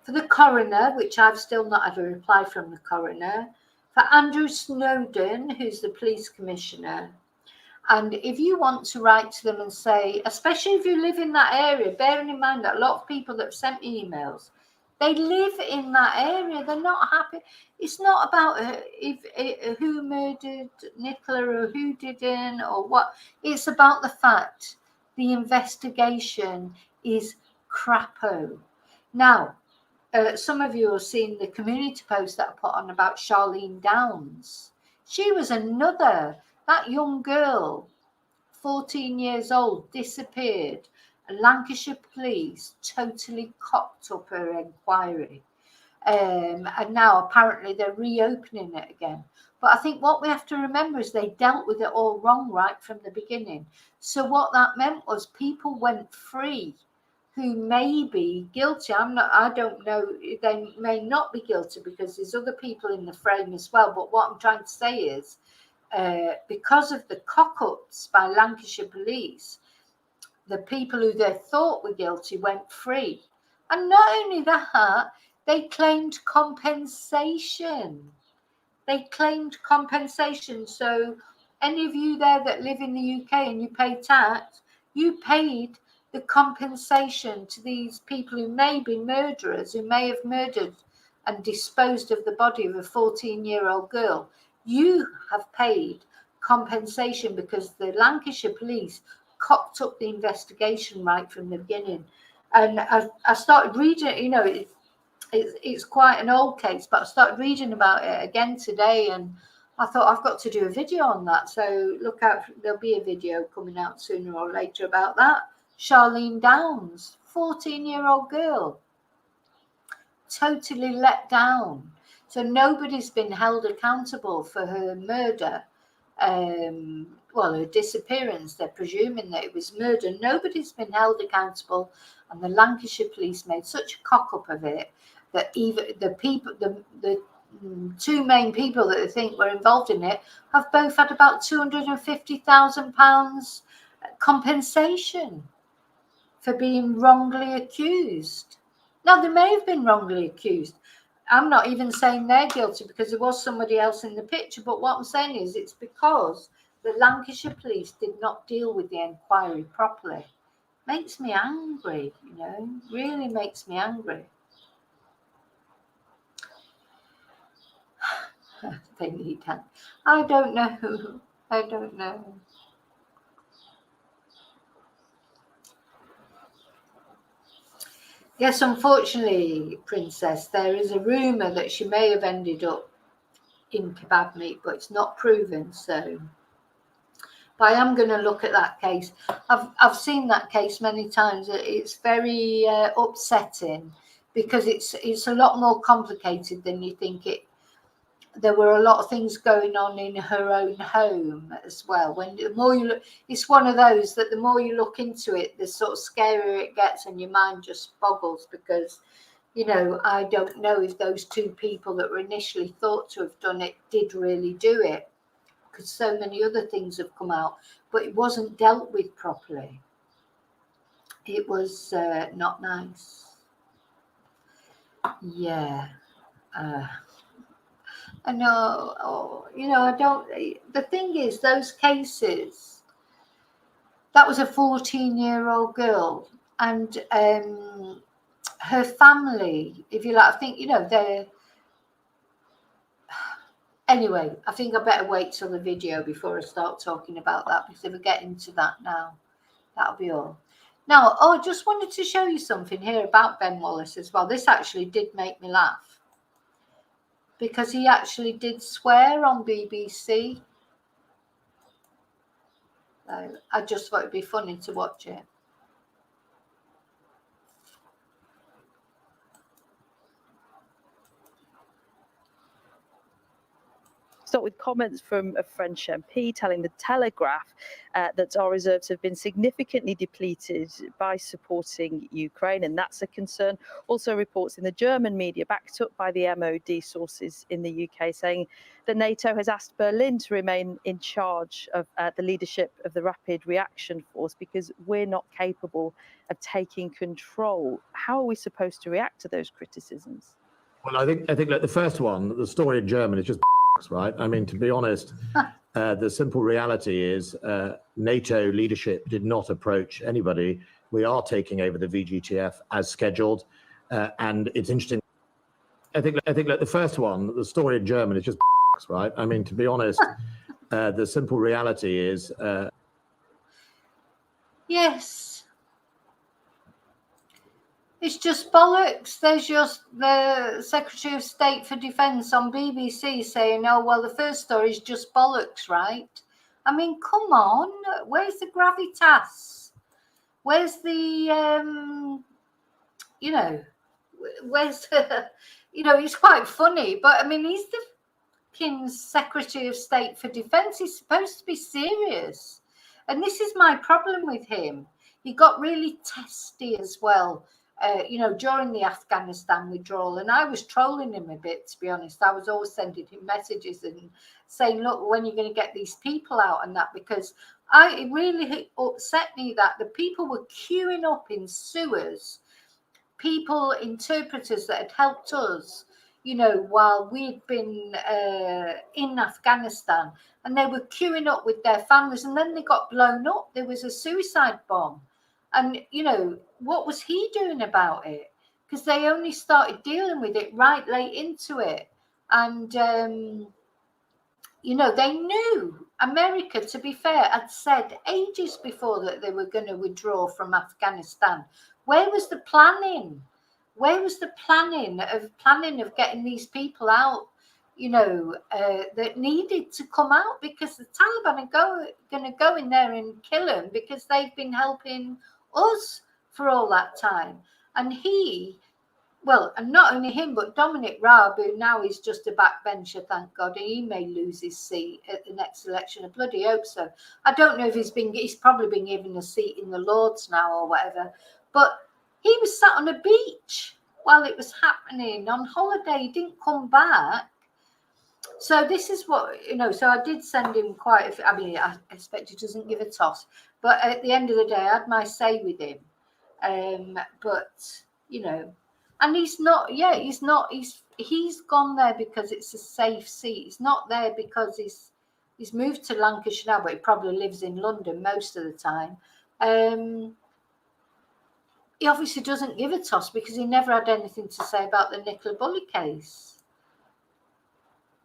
for the coroner, which I've still not had a reply from the coroner, for Andrew Snowden, who's the police commissioner. And if you want to write to them and say, especially if you live in that area, bearing in mind that a lot of people that have sent me emails, they live in that area. They're not happy. It's not about who murdered Nicola or who didn't or what. It's about the fact the investigation is crapo. Now, some of you have seen the community post that I put on about Charlene Downs. She was another... That young girl, 14 years old, disappeared. Lancashire police totally cocked up her inquiry. And now apparently they're reopening it again. But I think what we have to remember is they dealt with it all wrong right from the beginning. So what that meant was people went free who may be guilty. I don't know. They may not be guilty because there's other people in the frame as well. But what I'm trying to say is, because of the cock-ups by Lancashire police, the people who they thought were guilty went free. And not only that, they claimed compensation. So any of you there that live in the UK and you pay tax, you paid the compensation to these people who may be murderers, who may have murdered and disposed of the body of a 14-year-old girl. You have paid compensation because the Lancashire police cocked up the investigation right from the beginning. And I started reading, you know, it's quite an old case, but I started reading about it again today, and I thought I've got to do a video on that. So look out, there'll be a video coming out sooner or later about that. Charlene Downs, 14-year-old girl, totally let down. So nobody's been held accountable for her murder. Well, her disappearance. They're presuming that it was murder. Nobody's been held accountable, and the Lancashire police made such a cock up of it that even the people, the two main people that they think were involved in it, have both had about £250,000 compensation for being wrongly accused. Now, they may have been wrongly accused. I'm not even saying they're guilty because there was somebody else in the picture. But what I'm saying is it's because the Lancashire police did not deal with the inquiry properly. Makes me angry, you know, really makes me angry. They need help. I don't know. I don't know. Yes, unfortunately, Princess, there is a rumour that she may have ended up in kebab meat, but it's not proven. So, but I am going to look at that case. I've seen that case many times. It's very upsetting because it's a lot more complicated than you think it. There were a lot of things going on in her own home as well. When the more you look, it's one of those that the more you look into it, the sort of scarier it gets, and your mind just boggles because, you know, I don't know if those two people that were initially thought to have done it did really do it, because so many other things have come out, but it wasn't dealt with properly. It was not nice. Yeah. I know, you know, I don't. The thing is, those cases, that was a 14-year-old girl, and her family, if you like, I think, you know, they're. Anyway, I think I better wait till the video before I start talking about that, because if I get into that now, that'll be all. Now, I just wanted to show you something here about Ben Wallace as well. This actually did make me laugh, because he actually did swear on BBC. I just thought it'd be funny to watch it. Start with comments from a French MP telling the Telegraph that our reserves have been significantly depleted by supporting Ukraine, and that's a concern. Also reports in the German media, backed up by the MOD sources in the UK, saying that NATO has asked Berlin to remain in charge of the leadership of the Rapid Reaction Force because we're not capable of taking control. How are we supposed to react to those criticisms? Well, I think like the first one, the story in German is just right. I mean, to be honest, the simple reality is NATO leadership did not approach anybody. We are taking over the VGTF as scheduled, and it's interesting. I think like the first one, the story in German is just right. I mean, to be honest, the simple reality is. Yes. It's just bollocks. There's just the Secretary of State for Defence on BBC saying, oh, well, the first story is just bollocks, right? I mean, come on. Where's the gravitas? Where's the, you know, where's the, you know, it's quite funny, but I mean, he's the King's Secretary of State for Defence. He's supposed to be serious. And this is my problem with him. He got really testy as well. You know, during the Afghanistan withdrawal, and I was trolling him a bit, to be honest. I was always sending him messages and saying, look, when are you going to get these people out and that, because it really upset me that the people were queuing up in sewers, people, interpreters that had helped us, you know, while we'd been in Afghanistan, and they were queuing up with their families, and then they got blown up. There was a suicide bomb. And, you know, what was he doing about it? Because they only started dealing with it right late into it. And, you know, they knew. America, to be fair, had said ages before that they were going to withdraw from Afghanistan. Where was the planning? Where was the planning of getting these people out, you know, that needed to come out? Because the Taliban are going to go in there and kill them because they've been helping us for all that time. And well, and not only him, but Dominic Raab, who now is just a backbencher, thank God, he may lose his seat at the next election. I bloody hope so. I don't know if he's probably been given a seat in the Lords now or whatever, but he was sat on a beach while it was happening on holiday. He didn't come back. So this is what, you know, so I did send him I mean, I expect he doesn't give a toss, but at the end of the day, I had my say with him. But, you know, And he's not, yeah, he's not, he's gone there because it's a safe seat. He's not there because he's moved to Lancashire now, but he probably lives in London most of the time. He obviously doesn't give a toss because he never had anything to say about the Nicola Bulley case.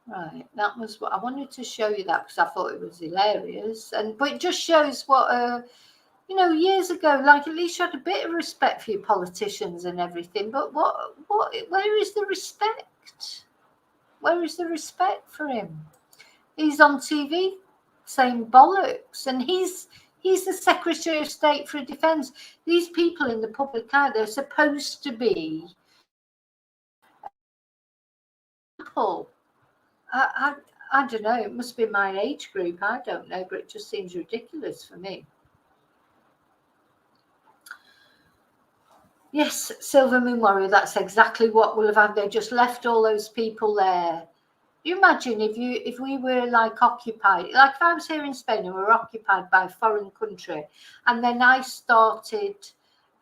Right, that was what I wanted to show you, that because I thought it was hilarious, but it just shows what you know, years ago, like, at least you had a bit of respect for your politicians and everything. But where is the respect? Where is the respect for him? He's on TV saying bollocks, and he's the Secretary of State for Defence. These people in the public eye, they're supposed to be people. I don't know. It must be my age group. I don't know, but it just seems ridiculous for me. Yes, Silver Moon Warrior, that's exactly what we'll have had. They just left all those people there. You imagine if we were like occupied, like if I was here in Spain and we were occupied by a foreign country, and then I started,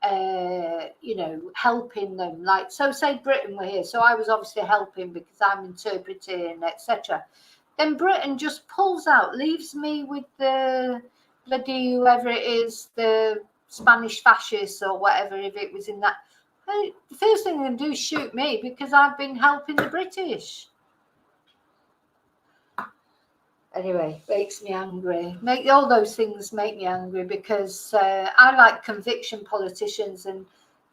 you know, helping them. Like, so say Britain were here, so I was obviously helping because I'm interpreting, etc. Then Britain just pulls out, leaves me with the bloody whoever it is, the Spanish fascists or whatever, if it was in that. The first thing they're going to do is shoot me because I've been helping the British. Anyway, makes me angry. All those things make me angry because I like conviction politicians, and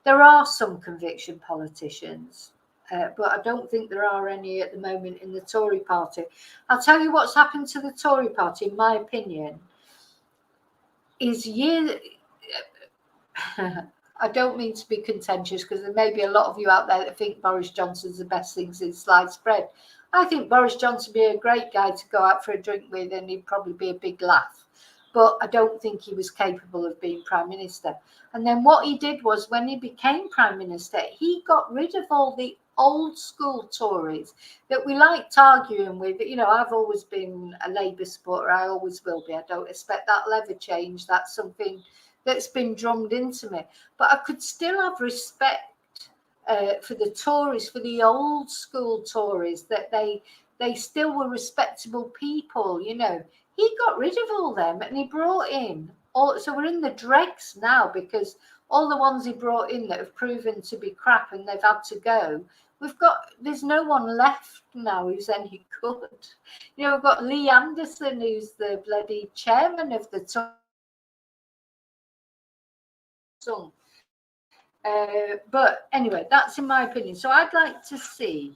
there are some conviction politicians, but I don't think there are any at the moment in the Tory party. I'll tell you what's happened to the Tory party, in my opinion, is I don't mean to be contentious, because there may be a lot of you out there that think Boris Johnson's the best thing since sliced bread. I think Boris Johnson would be a great guy to go out for a drink with, and he'd probably be a big laugh. But I don't think he was capable of being Prime Minister. And then what he did was, when he became Prime Minister, he got rid of all the old school Tories that we liked arguing with. You know, I've always been a Labour supporter. I always will be. I don't expect that'll ever change. That's something that's been drummed into me. But I could still have respect for the Tories, for the old school Tories, that they still were respectable people. You know, he got rid of all them, and he brought in all. So we're in the dregs now, because all the ones he brought in that have proven to be crap and they've had to go. There's no one left now who's any good. You know, we've got Lee Anderson, who's the bloody chairman of the Tory. But anyway, that's in my opinion. So I'd like to see,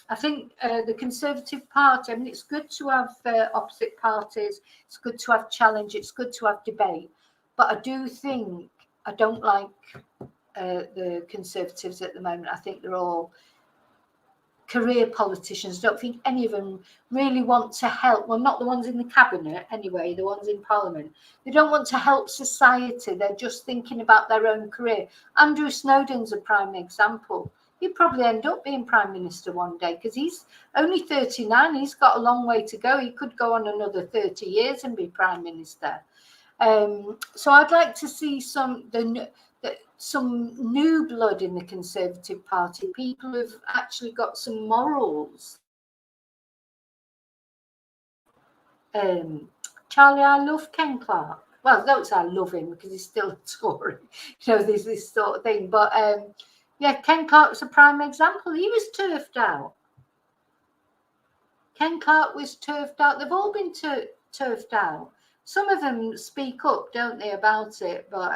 I think the Conservative Party, I mean, it's good to have opposite parties, it's good to have challenge, it's good to have debate, but I do think, I don't like the Conservatives at the moment. I think they're all career politicians. I don't think any of them really want to help. Well, not the ones in the cabinet anyway, the ones in Parliament. They don't want to help society. They're just thinking about their own career. Andrew Snowden's a prime example. He'd probably end up being Prime Minister one day, because he's only 39. He's got a long way to go. He could go on another 30 years and be Prime Minister. So I'd like to see some new blood in the Conservative Party, people who've actually got some morals. Charlie, I love Ken Clarke. Well, don't say I love him, because he's still a Tory. You know, there's this sort of thing. But yeah, Ken Clarke's a prime example. He was turfed out. Ken Clarke was turfed out. They've all been turfed out. Some of them speak up, don't they, about it? But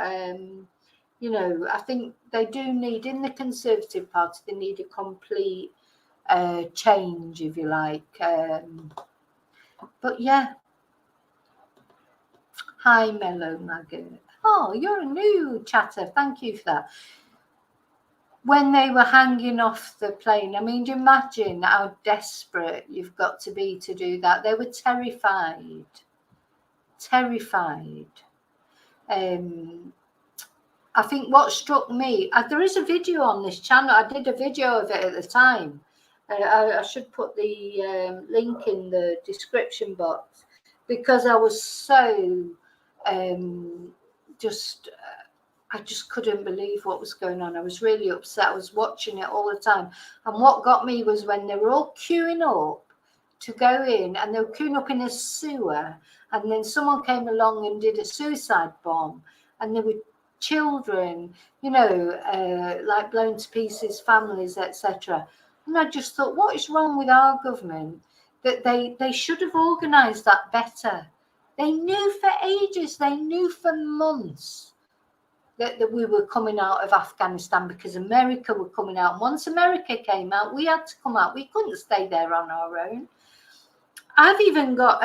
you know, I think they do need, in the Conservative Party, they need a complete change, if you like. But yeah. Hi, Mellow Maggot. Oh, you're a new chatter. Thank you for that. When they were hanging off the plane, I mean, do you imagine how desperate you've got to be to do that? They were terrified. Terrified. I think what struck me, there is a video on this channel. I did a video of it at the time. I should put the link in the description box, because I was so just I just couldn't believe what was going on. I was really upset. I was watching it all the time. And what got me was when they were all queuing up to go in, and they were queuing up in a sewer, and then someone came along and did a suicide bomb, and there were children, you know, like blown to pieces, families, etc. And I just thought, what is wrong with our government? That they should have organised that better. They knew for ages, they knew for months that we were coming out of Afghanistan because America were coming out. And once America came out, we had to come out. We couldn't stay there on our own. I've even got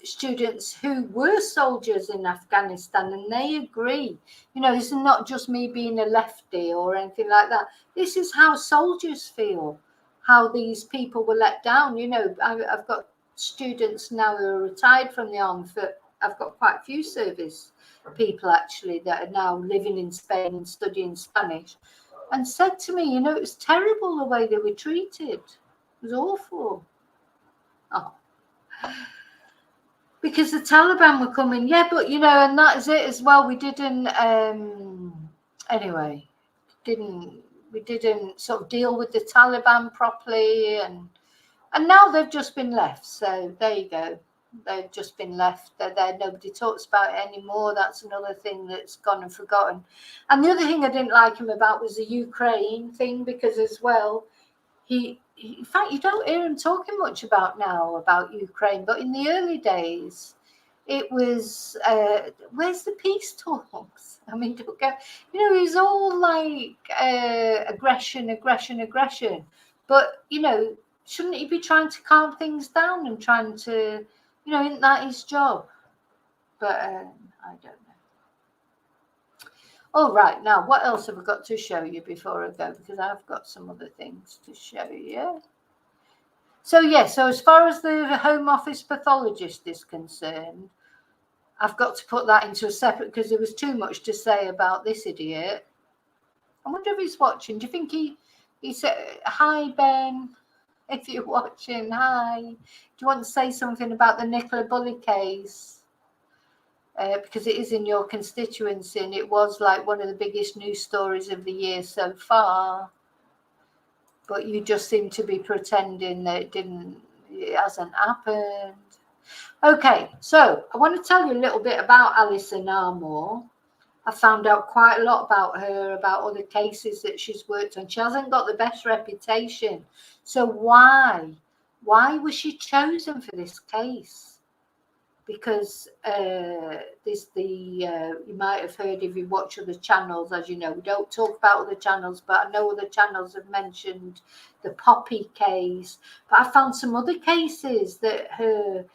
students who were soldiers in Afghanistan, and they agree. You know, this is not just me being a lefty or anything like that. This is how soldiers feel, how these people were let down. You know, I've got students now who are retired from the army. I've got quite a few service people actually that are now living in Spain and studying Spanish, and said to me, you know, it was terrible the way they were treated. It was awful. Oh. Because the Taliban were coming, yeah, but you know, and that is it as well. We didn't we didn't sort of deal with the Taliban properly, and now they've just been left. So there you go. They've just been left. They're there. Nobody talks about it anymore. That's another thing that's gone and forgotten. And the other thing I didn't like him about was the Ukraine thing, because as well, in fact, you don't hear him talking much about Ukraine, but in the early days, it was, where's the peace talks? I mean, don't go, you know, it was all like aggression. But, you know, shouldn't he be trying to calm things down and trying to, you know, isn't that his job? But I don't know. All right, now what else have I got to show you before I go? Because I've got some other things to show you. So so as far as the Home Office pathologist is concerned, I've got to put that into a separate, because there was too much to say about this idiot. I wonder if he's watching. Do you think he said, hi, Ben, if you're watching, hi. Do you want to say something about the Nicola Bulley case? Because it is in your constituency, and it was like one of the biggest news stories of the year so far. But you just seem to be pretending that it hasn't happened. Okay, so I want to tell you a little bit about Alison Armour. I found out quite a lot about her, about other cases that she's worked on. She hasn't got the best reputation. So why was she chosen for this case? Because you might have heard, if you watch other channels, as you know, we don't talk about other channels, but I know other channels have mentioned the Poppy case. But I found some other cases that her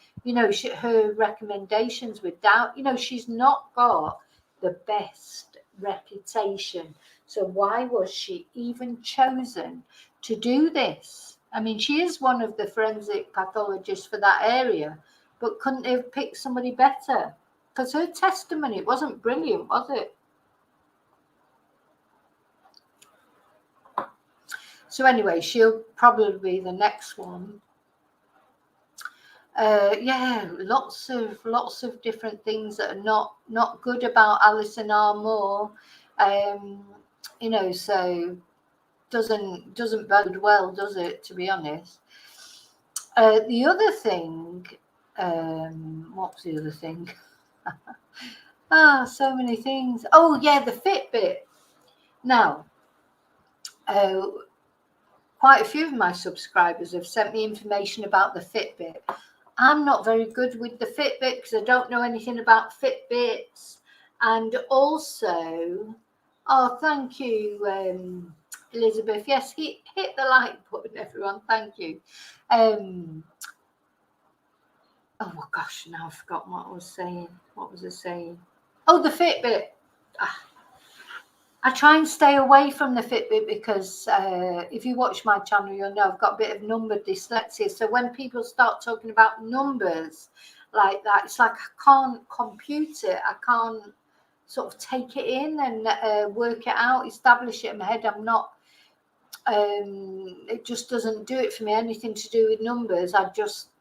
recommendations were down. You know, she's not got the best reputation. So why was she even chosen to do this? I mean, she is one of the forensic pathologists for that area, but couldn't they have picked somebody better? Because her testimony, it wasn't brilliant, was it? So anyway, she'll probably be the next one. Lots of different things that are not good about Alison Armour. You know, so doesn't bode well, does it, to be honest? The other thing, what's the other thing? So many things. Oh yeah, the Fitbit. Now, quite a few of my subscribers have sent me information about the Fitbit. I'm not very good with the Fitbit because I don't know anything about Fitbits. And also, oh, thank you, Elizabeth. Yes, hit the like button, everyone. Thank you. Oh gosh, now I've forgotten what I was saying. What was I saying? Oh, the Fitbit. I try and stay away from the Fitbit because if you watch my channel, you'll know I've got a bit of number dyslexia. So when people start talking about numbers like that, it's like I can't compute it. I can't sort of take it in and work it out, establish it in my head. I'm not, it just doesn't do it for me. Anything to do with numbers,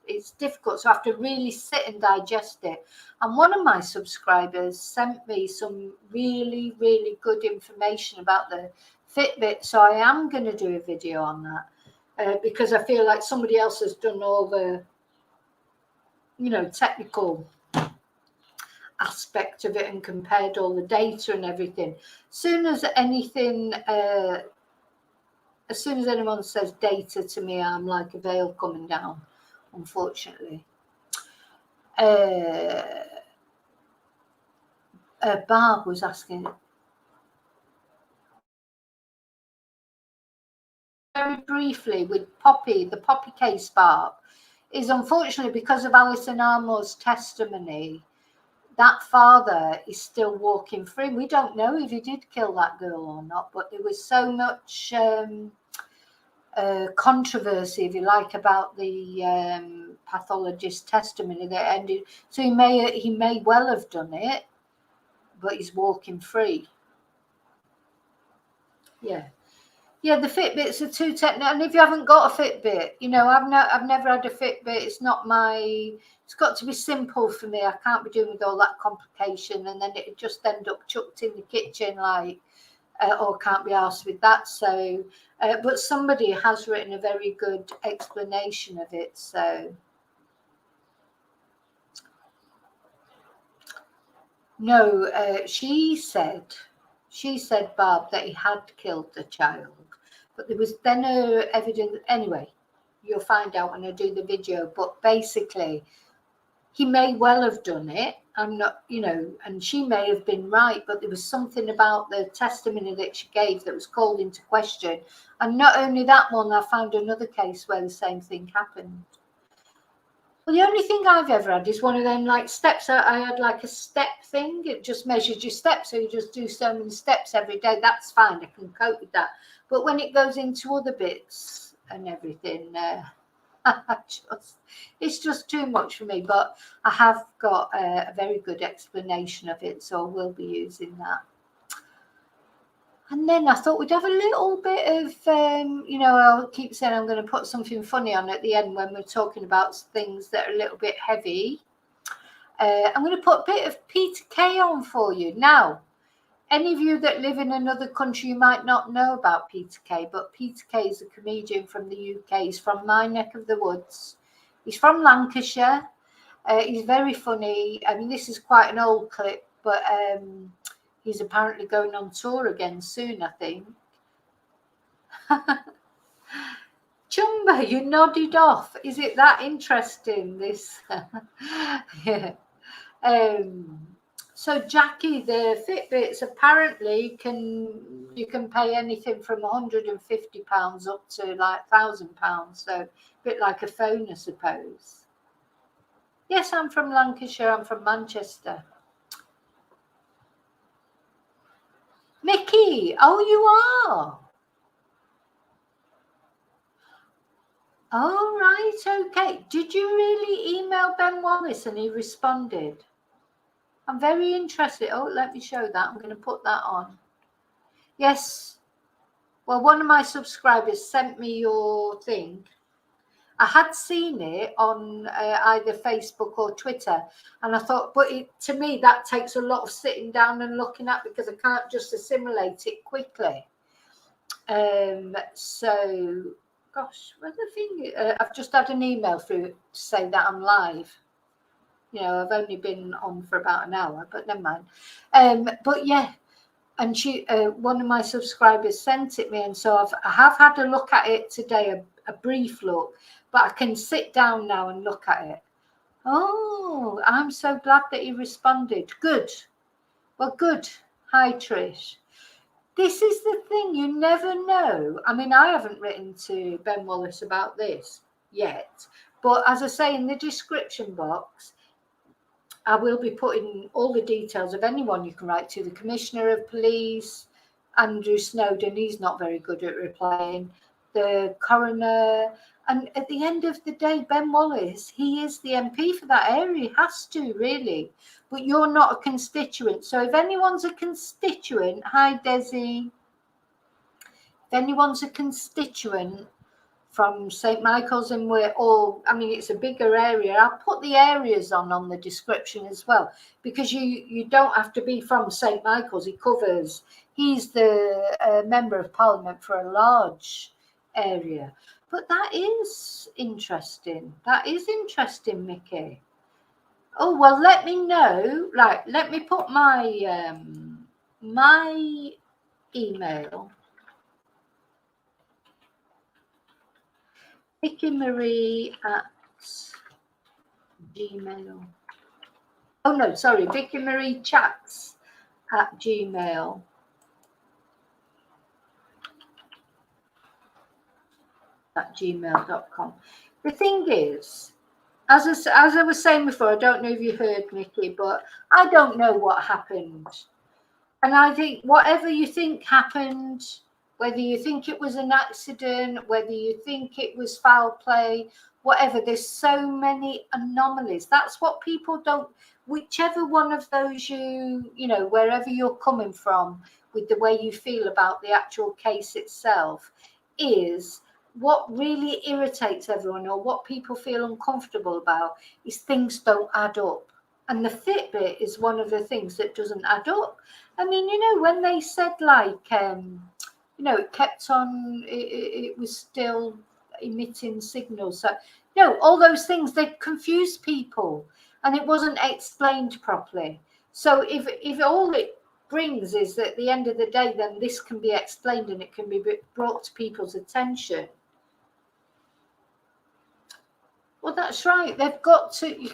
it's difficult, so I have to really sit and digest it. And one of my subscribers sent me some really, really good information about the Fitbit, so I am going to do a video on that because I feel like somebody else has done all the, you know, technical aspect of it and compared all the data and everything. As soon as anyone says data to me, I'm like a veil coming down, unfortunately. Barb was asking very briefly with Poppy, the Poppy case, Barb, is unfortunately because of Alison Armour's testimony, that father is still walking free. We don't know if he did kill that girl or not, but there was so much controversy, if you like, about the pathologist's testimony that ended. So he may well have done it, but he's walking free. Yeah, the Fitbits are too technical. And if you haven't got a Fitbit, you know, I've never had a Fitbit. It's not it's got to be simple for me. I can't be doing with all that complication, and then it just end up chucked in the kitchen, like, or can't be asked with that. So, but somebody has written a very good explanation of it. So, no, she said, Barb, that he had killed the child. But there was then evidence. Anyway, you'll find out when I do the video. But basically, he may well have done it. I'm not, you know, and she may have been right. But there was something about the testimony that she gave that was called into question. And not only that one, I found another case where the same thing happened. Well, the only thing I've ever had is one of them like steps. I had like a step thing. It just measures your steps. So you just do so many steps every day. That's fine. I can cope with that. But when it goes into other bits and everything, it's just too much for me. But I have got a very good explanation of it. So I will be using that. And then I thought we'd have a little bit of, you know, I'll keep saying I'm going to put something funny on at the end when we're talking about things that are a little bit heavy. I'm going to put a bit of Peter Kay on for you. Now, any of you that live in another country, you might not know about Peter Kay, but Peter Kay is a comedian from the UK. He's from my neck of the woods. He's from Lancashire. He's very funny. I mean, this is quite an old clip, but he's apparently going on tour again soon, I think. Chumba, you nodded off. Is it that interesting, this? Yeah. So Jackie, the Fitbits apparently you can pay anything from £150 up to like £1,000. So a bit like a phone, I suppose. Yes, I'm from Lancashire. I'm from Manchester. Mickey, oh, you are. All right, okay. Did you really email Ben Wallace and he responded? I'm very interested. Oh, let me show that. I'm going to put that on. Yes. Well, one of my subscribers sent me your thing. I had seen it on either Facebook or Twitter, and I thought, but to me, that takes a lot of sitting down and looking at because I can't just assimilate it quickly. So, gosh, where's the thing? I've just had an email through to say that I'm live. You know, I've only been on for about an hour, but never mind. But yeah, and she, one of my subscribers sent it me, and so I have had a look at it today, a brief look, but I can sit down now and look at it. Oh, I'm so glad that he responded. Good. Well, good. Hi, Trish. This is the thing, you never know. I mean, I haven't written to Ben Wallace about this yet, but as I say in the description box, I will be putting all the details of anyone you can write to. The Commissioner of Police, Andrew Snowden, he's not very good at replying, the coroner, and at the end of the day, Ben Wallace, he is the MP for that area. He has to, really. But you're not a constituent. So if anyone's a constituent, hi, Desi. If anyone's a constituent from St. Michael's, and we're all, I mean, it's a bigger area. I'll put the areas on the description as well, because you don't have to be from St. Michael's. He's the member of Parliament for a large area. But that is interesting. That is interesting, Mickey. Oh, well, let me know. Right, let me put my my email. VickyMarie@gmail. Oh no, sorry, VickyMarieChats@gmail.com. The thing is, as I was saying before, I don't know if you heard, Mickey, but I don't know what happened. And I think whatever you think happened, whether you think it was an accident, whether you think it was foul play, whatever, there's so many anomalies. That's what people don't, whichever one of those you know, wherever you're coming from with the way you feel about the actual case itself, is what really irritates everyone, or what people feel uncomfortable about, is things don't add up. And the Fitbit is one of the things that doesn't add up. I mean, you know, when they said, like, you know, it kept on, it was still emitting signals. So, you know, all those things, they confused people, and it wasn't explained properly. So if all it brings is that at the end of the day, then this can be explained and it can be brought to people's attention. Well, that's right. They've got to...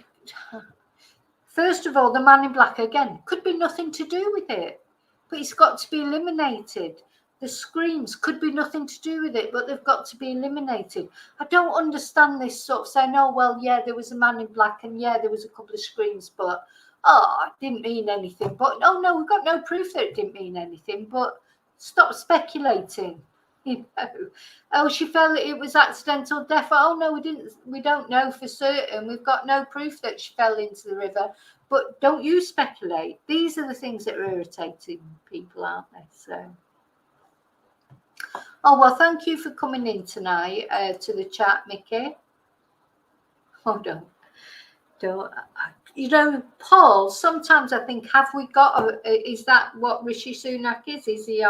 First of all, the man in black, again, could be nothing to do with it, but it's got to be eliminated. The screams could be nothing to do with it, but they've got to be eliminated. I don't understand this sort of saying, oh, well, yeah, there was a man in black, and yeah, there was a couple of screams, but, oh, it didn't mean anything. But, oh, no, we've got no proof that it didn't mean anything, but stop speculating. You know, oh, she felt it was accidental death. Oh no, we don't know for certain. We've got no proof that she fell into the river. But don't you speculate. These are the things that are irritating people, aren't they? So, oh well, thank you for coming in tonight to the chat, Mickey. Oh, don't. You know, Paul, sometimes I think, have we got is that what Rishi Sunak is? Is he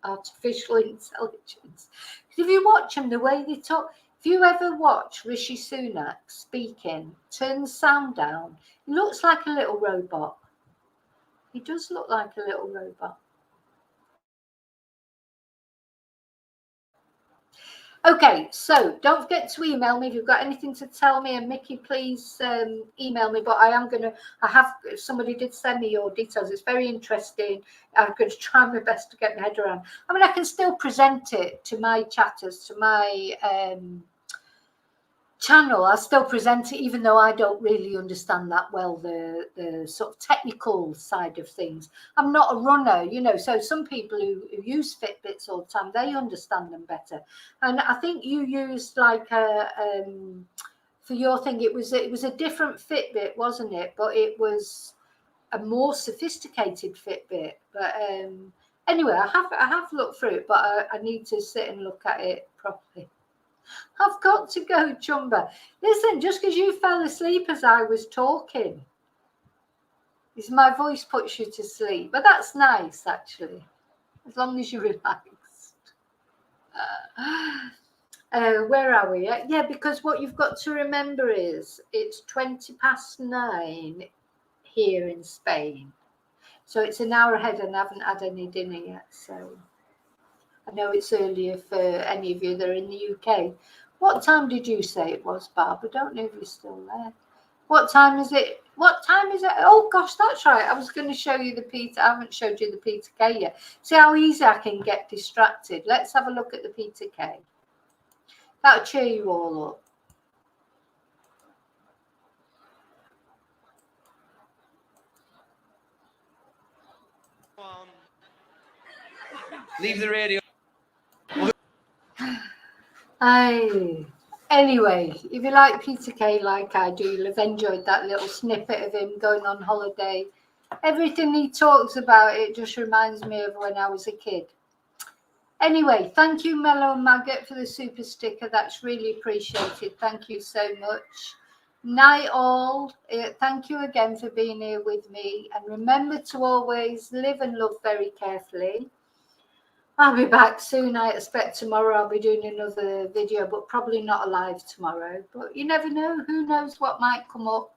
artificial intelligence? Because if you watch him, the way they talk, if you ever watch Rishi Sunak speaking, turn the sound down, he looks like a little robot. He does look like a little robot. Okay, so don't forget to email me if you've got anything to tell me, and Mickey, please email me. But somebody did send me your details. It's very interesting. I'm going to try my best to get my head around. I mean, I can still present it to my chatters, to my channel. I'll still present it, even though I don't really understand that well, the sort of technical side of things. I'm not a runner, you know, so some people who use Fitbits all the time, they understand them better. And I think you used like for your thing, it was a different Fitbit, wasn't it? But it was a more sophisticated Fitbit. But anyway, I have looked through it, but I need to sit and look at it properly. I've got to go, Chumba. Listen, just because you fell asleep as I was talking, is my voice puts you to sleep. But that's nice, actually, as long as you're relaxed. Where are we? Yeah, because what you've got to remember is it's 9:20 here in Spain. So it's an hour ahead, and I haven't had any dinner yet. So I know it's earlier for any of you that are in the UK. What time did you say it was, Barb? I don't know if you're still there. What time is it? What time is it? Oh, gosh, that's right. I was going to show you the Peter. I haven't showed you the Peter K yet. See how easy I can get distracted. Let's have a look at the Peter K. That'll cheer you all up. Leave the radio. Anyway, if you like Peter Kay like I do, you'll have enjoyed that little snippet of him going on holiday. Everything he talks about, it just reminds me of when I was a kid. Anyway, thank you, Mellow Maggot, for the super sticker. That's really appreciated. Thank you so much. Night all. Thank you again for being here with me. And remember to always live and love very carefully. I'll be back soon. I expect tomorrow I'll be doing another video, but probably not live tomorrow. But you never know. Who knows what might come up.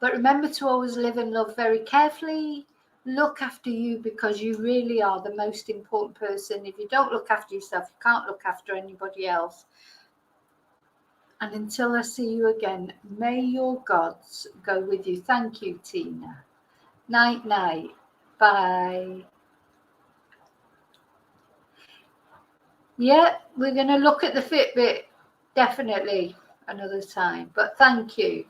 But remember to always live and love very carefully. Look after you, because you really are the most important person. If you don't look after yourself, you can't look after anybody else. And until I see you again, may your gods go with you. Thank you, Tina. Night, night. Bye. Yeah, we're going to look at the Fitbit definitely another time. But thank you.